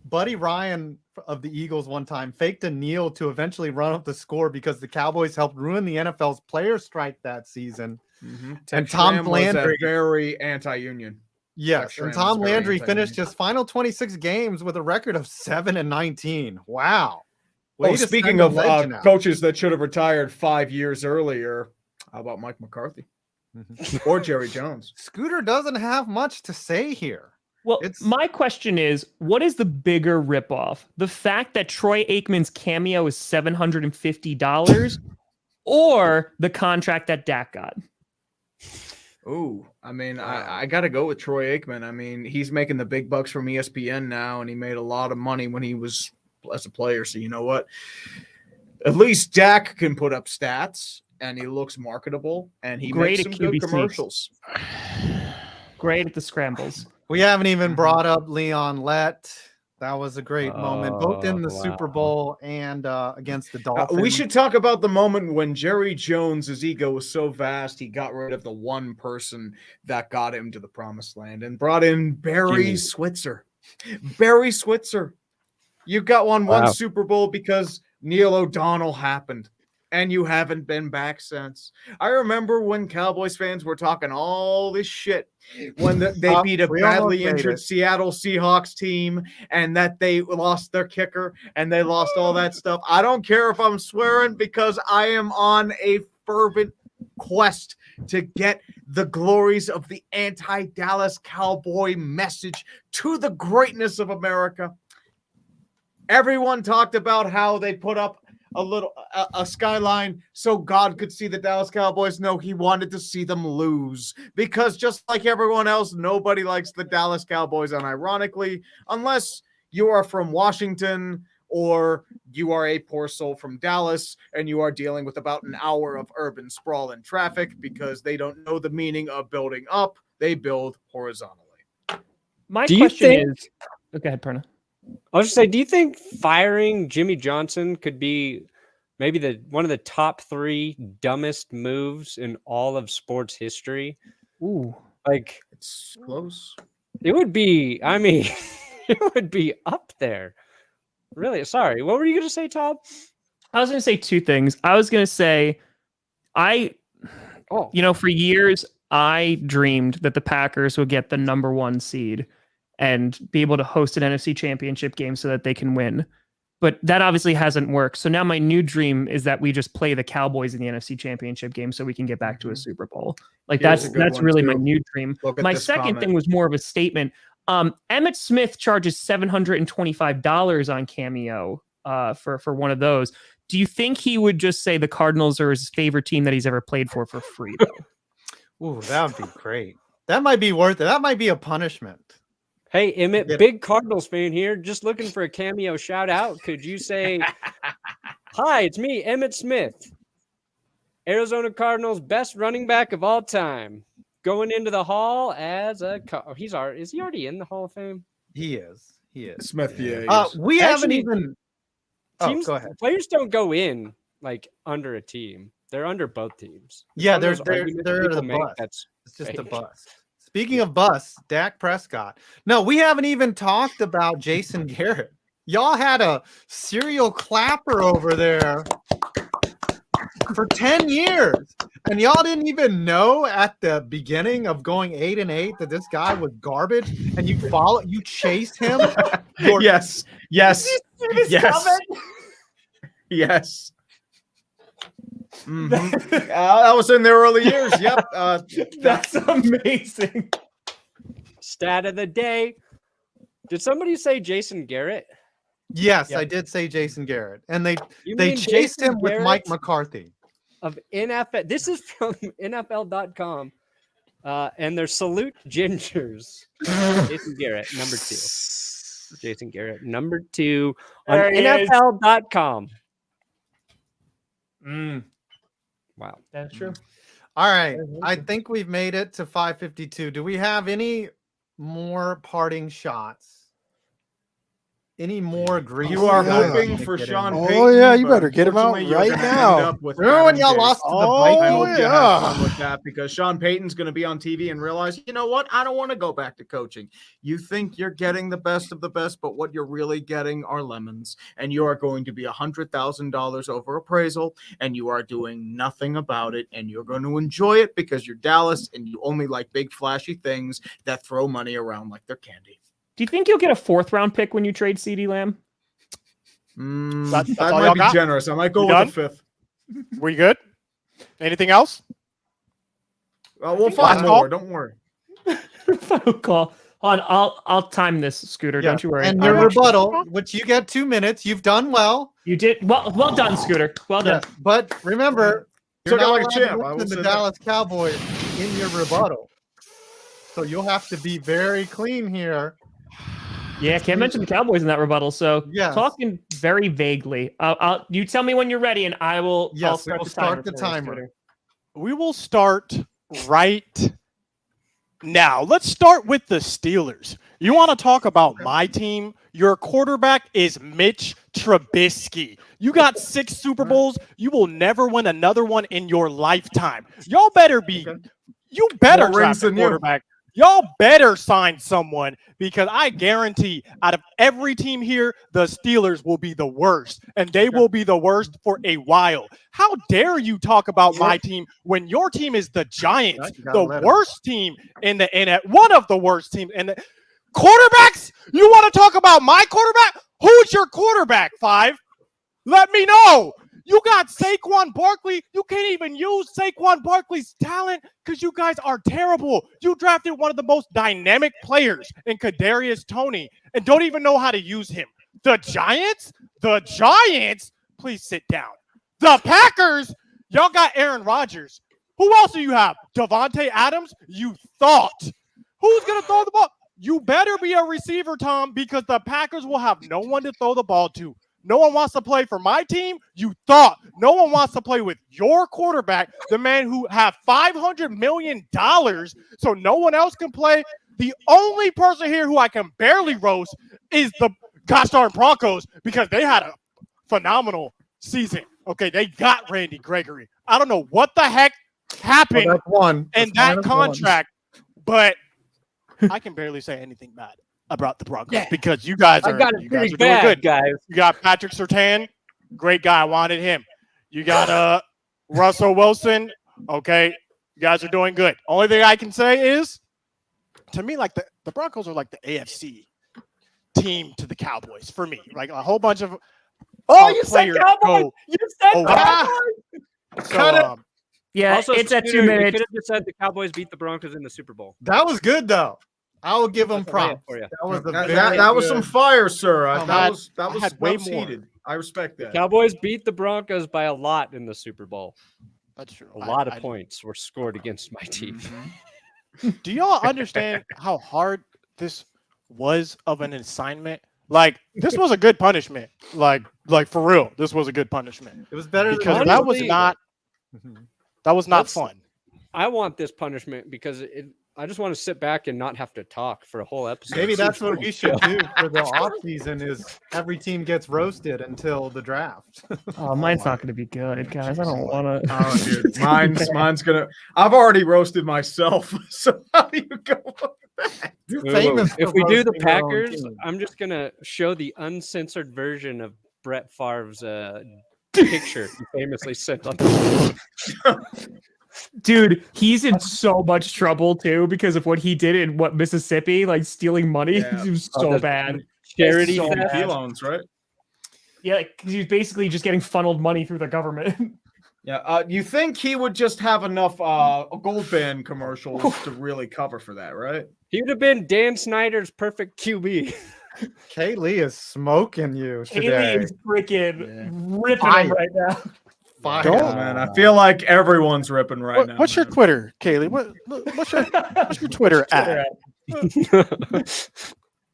Buddy Ryan of the Eagles one time faked a kneel to eventually run up the score because the Cowboys helped ruin the NFL's player strike that season. And Tom Schramm was Landry, very anti-union. yes, Schramm and was Tom very Landry anti-union. finished his final 26 games with a record of 7-19. Wow. Way to Speaking send a of legend out. coaches that should have retired 5 years earlier, how about Mike McCarthy or Jerry Jones? Scooter doesn't have much to say here. Well, It's- my question is, what is the bigger ripoff? The fact that Troy Aikman's cameo is $750 or the contract that Dak got? Ooh, I mean, I got to go with Troy Aikman. I mean, he's making the big bucks from ESPN now, and he made a lot of money when he was as a player. So you know what? At least Dak can put up stats, and he looks marketable, and he Great makes at some good QB sneaks. commercials. Great at the scrambles. We haven't even brought up Leon Lett. That was a great moment, both in the Oh, Super wow. Bowl and against the Dolphins. We should talk about the moment when Jerry Jones's ego was so vast, he got rid of the one person that got him to the promised land and brought in Barry Jimmy. Switzer. Barry Switzer. You got one Wow. Super Bowl because Neil O'Donnell happened, and you haven't been back since. I remember when Cowboys fans were talking all this shit when they beat a we almost badly made injured it. Seattle Seahawks team and that they lost their kicker and they lost all that stuff. I don't care if I'm swearing because I am on a fervent quest to get the glories of the anti-Dallas Cowboy message to the greatness of America. Everyone talked about how they put up a skyline so God could see the Dallas Cowboys. No, he wanted to see them lose because just like everyone else, nobody likes the Dallas Cowboys. And ironically, unless you are from Washington or you are a poor soul from Dallas and you are dealing with about an hour of urban sprawl and traffic because they don't know the meaning of building up, they build horizontally. My Do you question think- is, oh, go ahead, Perna. I was just say, do you think firing Jimmy Johnson could be maybe one of the top 3 dumbest moves in all of sports history? Ooh, Like It's close. it would be. I mean, it would be up there. Really? Sorry. What were you going to say, Tom? I was going to say two things. I was going to say, for years, I dreamed that the Packers would get the number 1 seed and be able to host an NFC championship game so that they can win. But that obviously hasn't worked. So now my new dream is that we just play the Cowboys in the NFC championship game so we can get back to a Super Bowl. Like that's really my new dream. My second thing was more of a statement. Emmitt Smith charges $725 on Cameo for one of those. Do you think he would just say the Cardinals are his favorite team that he's ever played for free though? Ooh, that would be great. That might be worth it. That might be a punishment. Hey, Emmett, big Cardinals fan here. Just looking for a cameo shout out. Could you say, hi, it's me, Emmitt Smith, Arizona Cardinals best running back of all time, going into the Hall as a is he already in the Hall of Fame? He is. Smith, yeah. We haven't even. Teams, go ahead. Players don't go in like under a team. They're under both teams. Yeah, they're the bus. It's just a bus. Speaking of bus, Dak Prescott. No, we haven't even talked about Jason Garrett. Y'all had a serial clapper over there for 10 years. And y'all didn't even know at the beginning of going 8-8 that this guy was garbage. And you chased him. Yes. Mm-hmm. That was in the early years. Yep. That's amazing. Stat of the day. Did somebody say Jason Garrett? Yes, yep. I did say Jason Garrett. And they chased him with Mike McCarthy. Of NFL. This is from NFL.com. And their salute gingers. Jason Garrett, number 2. Jason Garrett, number 2 on NFL.com. Wow, that's true. All right, I think we've made it to 5:52. Do we have any more parting shots? Any more grief? You are hoping for Sean Payton. Oh yeah, you better get him out right now. Remember when y'all lost to the Vikings? I hope you have fun with that because Sean Payton's going to be on TV and realize, you know what? I don't want to go back to coaching. You think you're getting the best of the best, but what you're really getting are lemons, and you are going to be $100,000 over appraisal, and you are doing nothing about it, and you're going to enjoy it because you're Dallas, and you only like big flashy things that throw money around like they're candy. Do you think you'll get a 4th round pick when you trade CeeDee Lamb? That might be generous. I might go with the 5th. Were you good? Anything else? We'll find more. Don't worry. Final call. Hold on, I'll time this, Scooter. Yeah. Don't you worry. And your rebuttal, which you get 2 minutes. You've done well. You did well done, Scooter. Well done. Yes, but remember, you're not like a champ. allowed to listen to the Dallas Cowboys in your rebuttal. So you'll have to be very clean here. Yeah, can't mention the Cowboys in that rebuttal. So talking very vaguely. You tell me when you're ready, and I will. Yes, I'll start the timer. We will start right now. Let's start with the Steelers. You want to talk about my team? Your quarterback is Mitch Trubisky. You got 6 Super Bowls. You will never win another one in your lifetime. Y'all better be. You better draft a quarterback. Y'all better sign someone because I guarantee out of every team here, the Steelers will be the worst, and they will be the worst for a while. How dare you talk about my team when your team is the Giants, the worst team in the NFL, one of the worst teams in the quarterbacks? You want to talk about my quarterback? Who's your quarterback, 5? Let me know. You got Saquon Barkley. You can't even use Saquon Barkley's talent because you guys are terrible. You drafted one of the most dynamic players in Kadarius Toney and don't even know how to use him. The Giants? Please sit down. The Packers? Y'all got Aaron Rodgers. Who else do you have? Devontae Adams? You thought. Who's going to throw the ball? You better be a receiver, Tom, because the Packers will have no one to throw the ball to. No one wants to play for my team. You thought. No one wants to play with your quarterback, the man who have $500 million, so no one else can play. The only person here who I can barely roast is the gosh darn Broncos because they had a phenomenal season. Okay, they got Randy Gregory. I don't know what the heck happened in that contract, but I can barely say anything bad. about the Broncos because you guys I are got it you guys pretty are doing bad, good. guys. You got Patrick Surtain, great guy. I wanted him. You got Russell Wilson. Okay, you guys are doing good. Only thing I can say is, to me, like the Broncos are like the AFC team to the Cowboys for me. Like a whole bunch of You said players Cowboys. go You said over. Cowboys. So, Yeah, Also, it's at 2 Scooter, you minutes. could have just said the Cowboys beat the Broncos in the Super Bowl. That was good though. I will give them That's a layup props. for you. That was the That was some fire, sir. I That had was way way more. heated. I respect that. Cowboys beat the Broncos by a lot in the Super Bowl. that's true. A lot of points were scored against my team. Do y'all understand how hard this was of an assignment? Like this was a good punishment. Like for real, this was a good punishment It was better because than that was Honestly- not Let's- fun. I want this punishment because I just want to sit back and not have to talk for a whole episode. Maybe that's what we should do for the off season is every team gets roasted until the draft. Oh, mine's not going to be good, guys. I don't want to. Oh, dude, mine's gonna. I've already roasted myself. So how do you go? You're Wait, famous if for we do the roasting your own Packers, team. I'm just gonna show the uncensored version of Brett Favre's picture he famously sent on the Dude, he's in so much trouble too because of what he did in Mississippi, like stealing money. Yeah. He was so the- bad. charity So theft. bad. loans, right? Yeah, because he was basically just getting funneled money through the government. Yeah. You think he would just have enough gold band commercials to really cover for that, right? He would have been Dan Snyder's perfect QB. Kaylee is smoking you today. Haley is freaking Yeah. ripping Fire. him right now. Fire. Don't- Man, I feel like everyone's ripping right now. What's your man. Twitter, Kaylee? What's your Twitter at?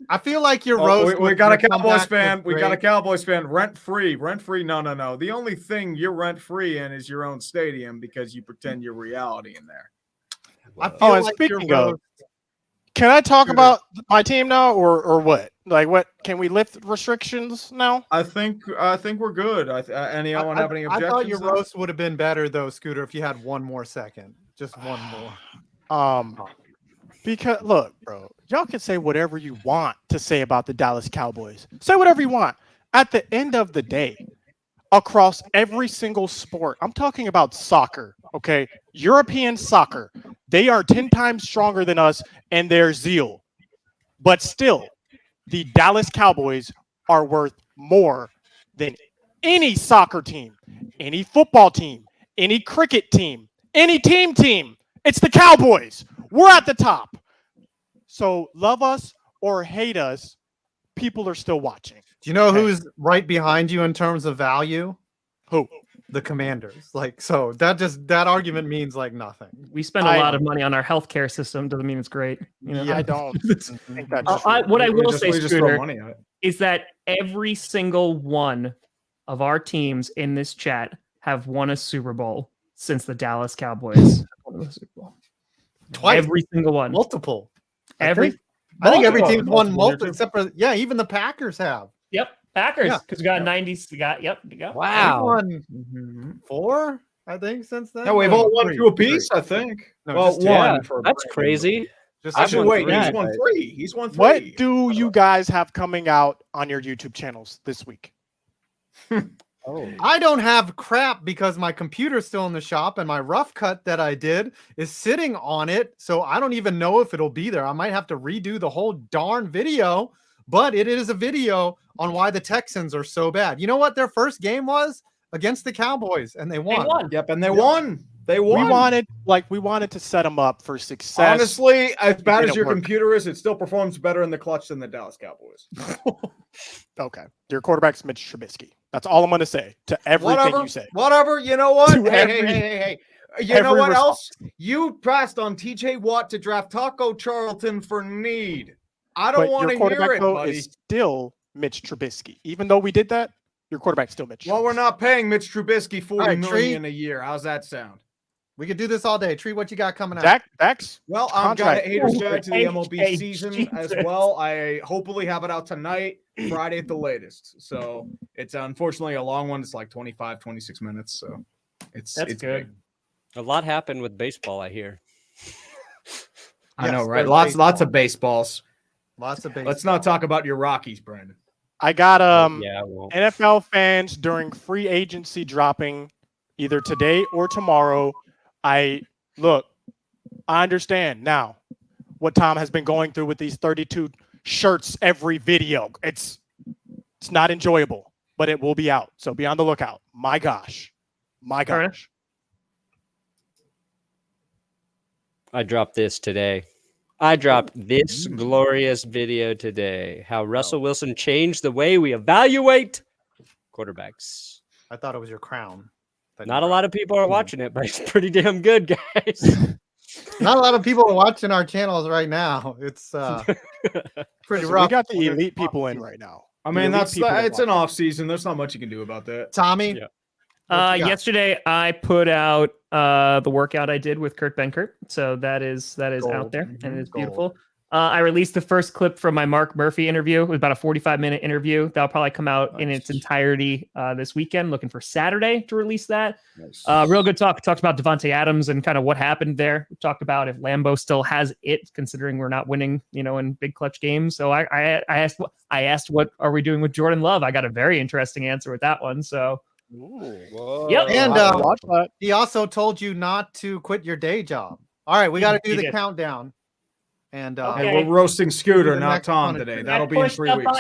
I feel like your Oh, roast. we with got a your Cowboys comeback fan. was We got a great. Cowboys fan. Rent free. No. The only thing you're rent free in is your own stadium because you pretend you're reality in there. I feel Oh, and like your speaking of, roast- can I talk Sure. about my team now, or what? Like, what can we lift restrictions now? I think we're good. Anyone have any I objections? thought your though? roast would have been better though, Scooter, if you had one more second. Just one more. Because look, bro, y'all can say whatever you want to say about the Dallas Cowboys. Say whatever you want. At the end of the day, across every single sport, I'm talking about soccer, okay? European soccer. They are 10 times stronger than us in their zeal. But still, the Dallas Cowboys are worth more than any soccer team, any football team, any cricket team, any team. It's the Cowboys. We're at the top. So love us or hate us, people are still watching. Do you know Okay. who's right behind you in terms of value? Who? The Commanders. Like, so that argument means like nothing. We spend a lot of money on our healthcare system. Doesn't mean it's great. You know? I don't think that's What I We will just- say, we just throw Scooter, money at it. is that every single one of our teams in this chat have won a Super Bowl since the Dallas Cowboys won the Super Bowl. Twice. Every single one. Multiple. Every. I think every multiple. team's won Multiple, multiple, except for even the Packers have. Yep. Packers. Yeah. Because we got 90s. We got. Yep. You got. They've Wow. won 4, I think, since then. No, we've No, all won 3, 2 apiece, 3. I think. No, well, just 1 Yeah, for that's Brandon. crazy. Just I've Actually, won wait, 3. he's won 3. He's won 3. What do you guys have coming out on your YouTube channels this week? I don't have crap because my computer's still in the shop and my rough cut that I did is sitting on it. So I don't even know if it'll be there. I might have to redo the whole darn video, but it is a video on why the Texans are so bad. You know what their first game was? Against the Cowboys, and they They won. won. Yep, and they won. They won. We wanted to set them up for success. Honestly, as bad didn't as your work. computer is, it still performs better in the clutch than the Dallas Cowboys. Okay. Your quarterback's Mitch Trubisky. That's all I'm going to say to everything Whatever. you say. Whatever. You know what? To Hey, every- hey. You know every what response. else? You passed on TJ Watt to draft Taco Charlton for need. I don't But want your to quarterback, hear it, though, buddy. is still Mitch Trubisky. Even though we did that, your quarterback's still Mitch. Well, we're not paying Mitch Trubisky $40 right, million Tree. a year. How's that sound? We could do this all day. Tree, what you got coming out? Dax? Well, I've got Contract. a hater's guide to the Hey, MLB hey, season as Jesus. well. I hopefully have it out tonight, Friday at the latest. So it's unfortunately a long one. It's like 25, 26 minutes. So it's That's it's good. big. A lot happened with baseball, I hear. I Yes, know, right? there's Lots of baseballs. Lots of baseball. Let's not talk about your Rockies, Brandon. I got Yeah, well, NFL fans during free agency dropping either today or tomorrow. I understand now what Tom has been going through with these 32 shirts every video. It's not enjoyable, but it will be out. So be on the lookout. My gosh. I dropped this today. I dropped this glorious video today. How Russell Wilson changed the way we evaluate quarterbacks. I thought it was your crown. Not a lot of people are watching it, but it's pretty damn good, guys. Not a lot of people are watching our channels right now. It's pretty So rough. we got the elite people in right now. I mean, elite people are it's an watching. off season. There's not much you can do about that. Tommy. Yeah. what you got? Yesterday I put out the workout I did with Kurt Benkert, so that is Gold. out there and it's Gold. beautiful. I released the first clip from my Mark Murphy interview. It was about a 45-minute interview. That'll probably come out in its entirety this weekend. Looking for Saturday to release that. Nice. Real good talk. Talked about Devontae Adams and kind of what happened there. We talked about if Lambeau still has it, considering we're not winning, in big clutch games. So I asked, what are we doing with Jordan Love? I got a very interesting answer with that one. So Yep. And Watch that. he also told you not to quit your day job. All right, we got to do He the did. countdown. And Okay. Hey, we're roasting Scooter, The not next Tom punishment. today. That'll be in 3 weeks.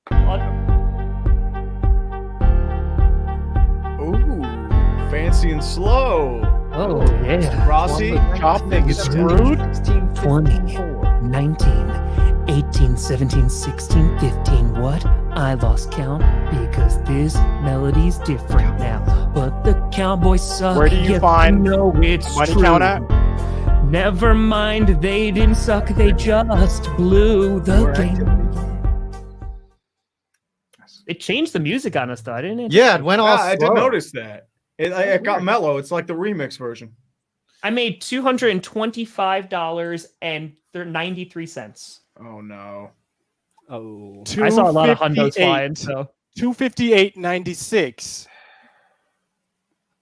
Button. Ooh, fancy and slow. Oh yeah. Grossi, Chop nigga screwed. 20, 19, 18, 17, 16, 15. What? I lost count because this melody's different now. But the Cowboys suck. Where do you Yes, find no, it's money true. count at? Never mind, they didn't suck. They just blew the game. It changed the music on us, though, didn't it? yeah, it went all I did slow. notice that. It got mellow. It's like the remix version. I made $225.93. Oh no. Oh, I saw a lot of hundos 258. flying, so 258.96.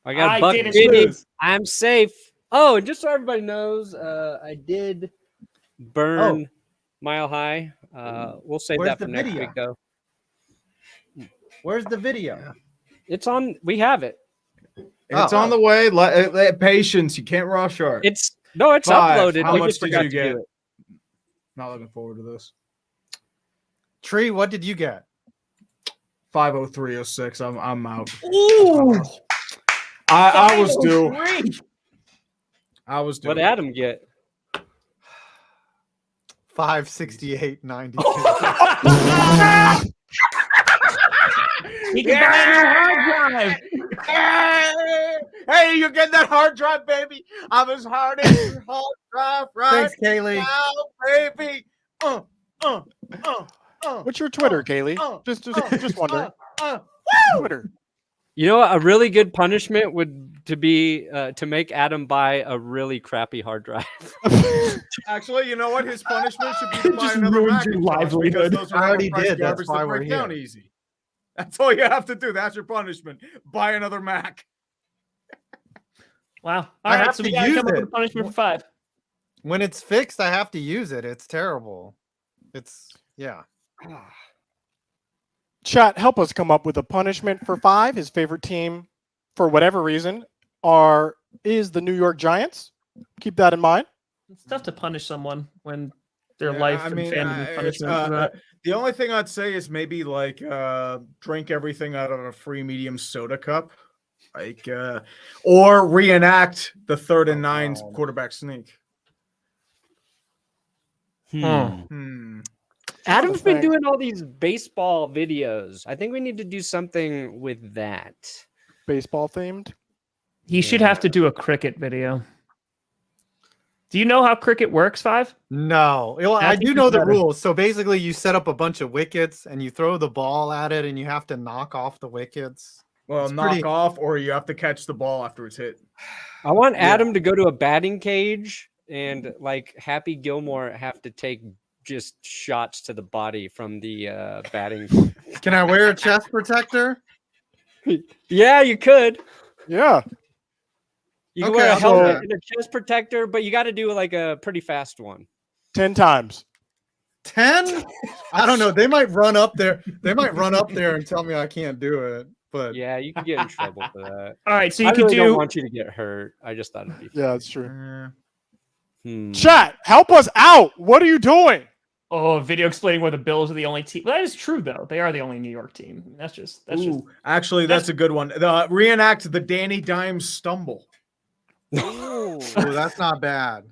I got I Buck didn't Fifty. lose. I'm safe. Oh, and just so everybody knows, I did burn Mile High. We'll save Where's that for the next video? week, though. Where's the video? It's on. We have it. It's Oh. on the way. Patience. You can't rush art. It's 5. uploaded. How We much just did forgot you to get? do it. Not looking forward to this. Tree, what did you get? 50306. I'm out. ooh, I was due. I was due. What did Adam get? 568.92. he can buy a new hard drive. Hey, you get that hard drive, baby. I'm as hard as your hard drive right Thanks, Kaylee. now, baby. What's your Twitter, Kaylee? Just wondering. Twitter. You know what? A really good punishment would be to make Adam buy a really crappy hard drive. Actually, you know what? His punishment should be to buy Just another ruined Macintosh your because livelihood. those are I already overpriced did. That's garbage why that we're break down here. easy. That's all you have to do. That's your punishment. Buy another Mac. Wow. All I right, have so to we gotta use come up with it. a punishment for 5. When it's fixed, I have to use it. It's terrible. Yeah. Chat, help us come up with a punishment for 5. His favorite team, for whatever reason, is the New York Giants. Keep that in mind. It's tough to punish someone when their Yeah, life I and mean, family it's, punishment for that. the only thing I'd say is maybe like drink everything out of a free medium soda cup, like or reenact the 3rd and 9 quarterback sneak. Adam's been thing. doing all these baseball videos. I think we need to do something with that. Baseball themed. He should have to do a cricket video. Do you know how cricket works, 5? No. Well, I I think do it's know the better. rules. So basically, you set up a bunch of wickets and you throw the ball at it and you have to knock off the wickets. Well, It's knock pretty- off, or you have to catch the ball after it's hit. I want Adam to go to a batting cage and like Happy Gilmore have to take just shots to the body from the batting. Can I wear a chest protector? Yeah, you could. Yeah. You can Okay, wear a I'll do helmet that. and a chest protector, but you got to do like a pretty fast one. 10 times. 10? I don't know. They might run up there. They might run up there and tell me I can't do it. But Yeah, you can get in trouble for that. All right, so you I can really do. don't want you to get hurt. I just thought it'd be fun. Yeah, that's true. Hmm. Chat, help us out. What are you doing? Oh, a video explaining why the Bills are the only team. Well, that is true, though. They are the only New York team. That's just. Ooh, actually, that's a good one. Reenact the Danny Dimes stumble. Ooh, oh, that's not bad.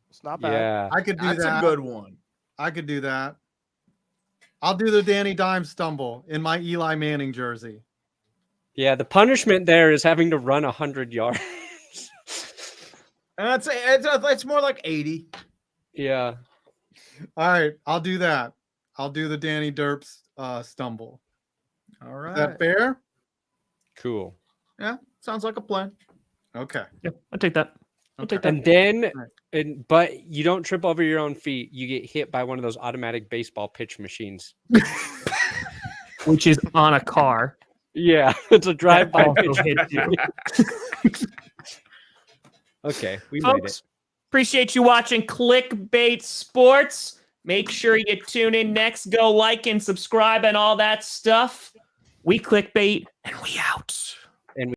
it's not bad. Yeah. I could do That's that. a good one. I could do that. I'll do the Danny Dimes stumble in my Eli Manning jersey. Yeah, the punishment there is having to run 100 yards. And it's more like 80. Yeah. All right, I'll do that. I'll do the Danny Derps stumble. All right. Is that fair? Cool. Yeah, sounds like a plan. Okay. Yeah, I'll take that. I'll take that. And then, Right. but you don't trip over your own feet. You get hit by one of those automatic baseball pitch machines. Which is on a car. Yeah, it's a drive-by Also pitch. hit you. Okay, we made it. Folks, appreciate you watching Clickbait Sports. Make sure you tune in next. Go like and subscribe and all that stuff. We clickbait and we out.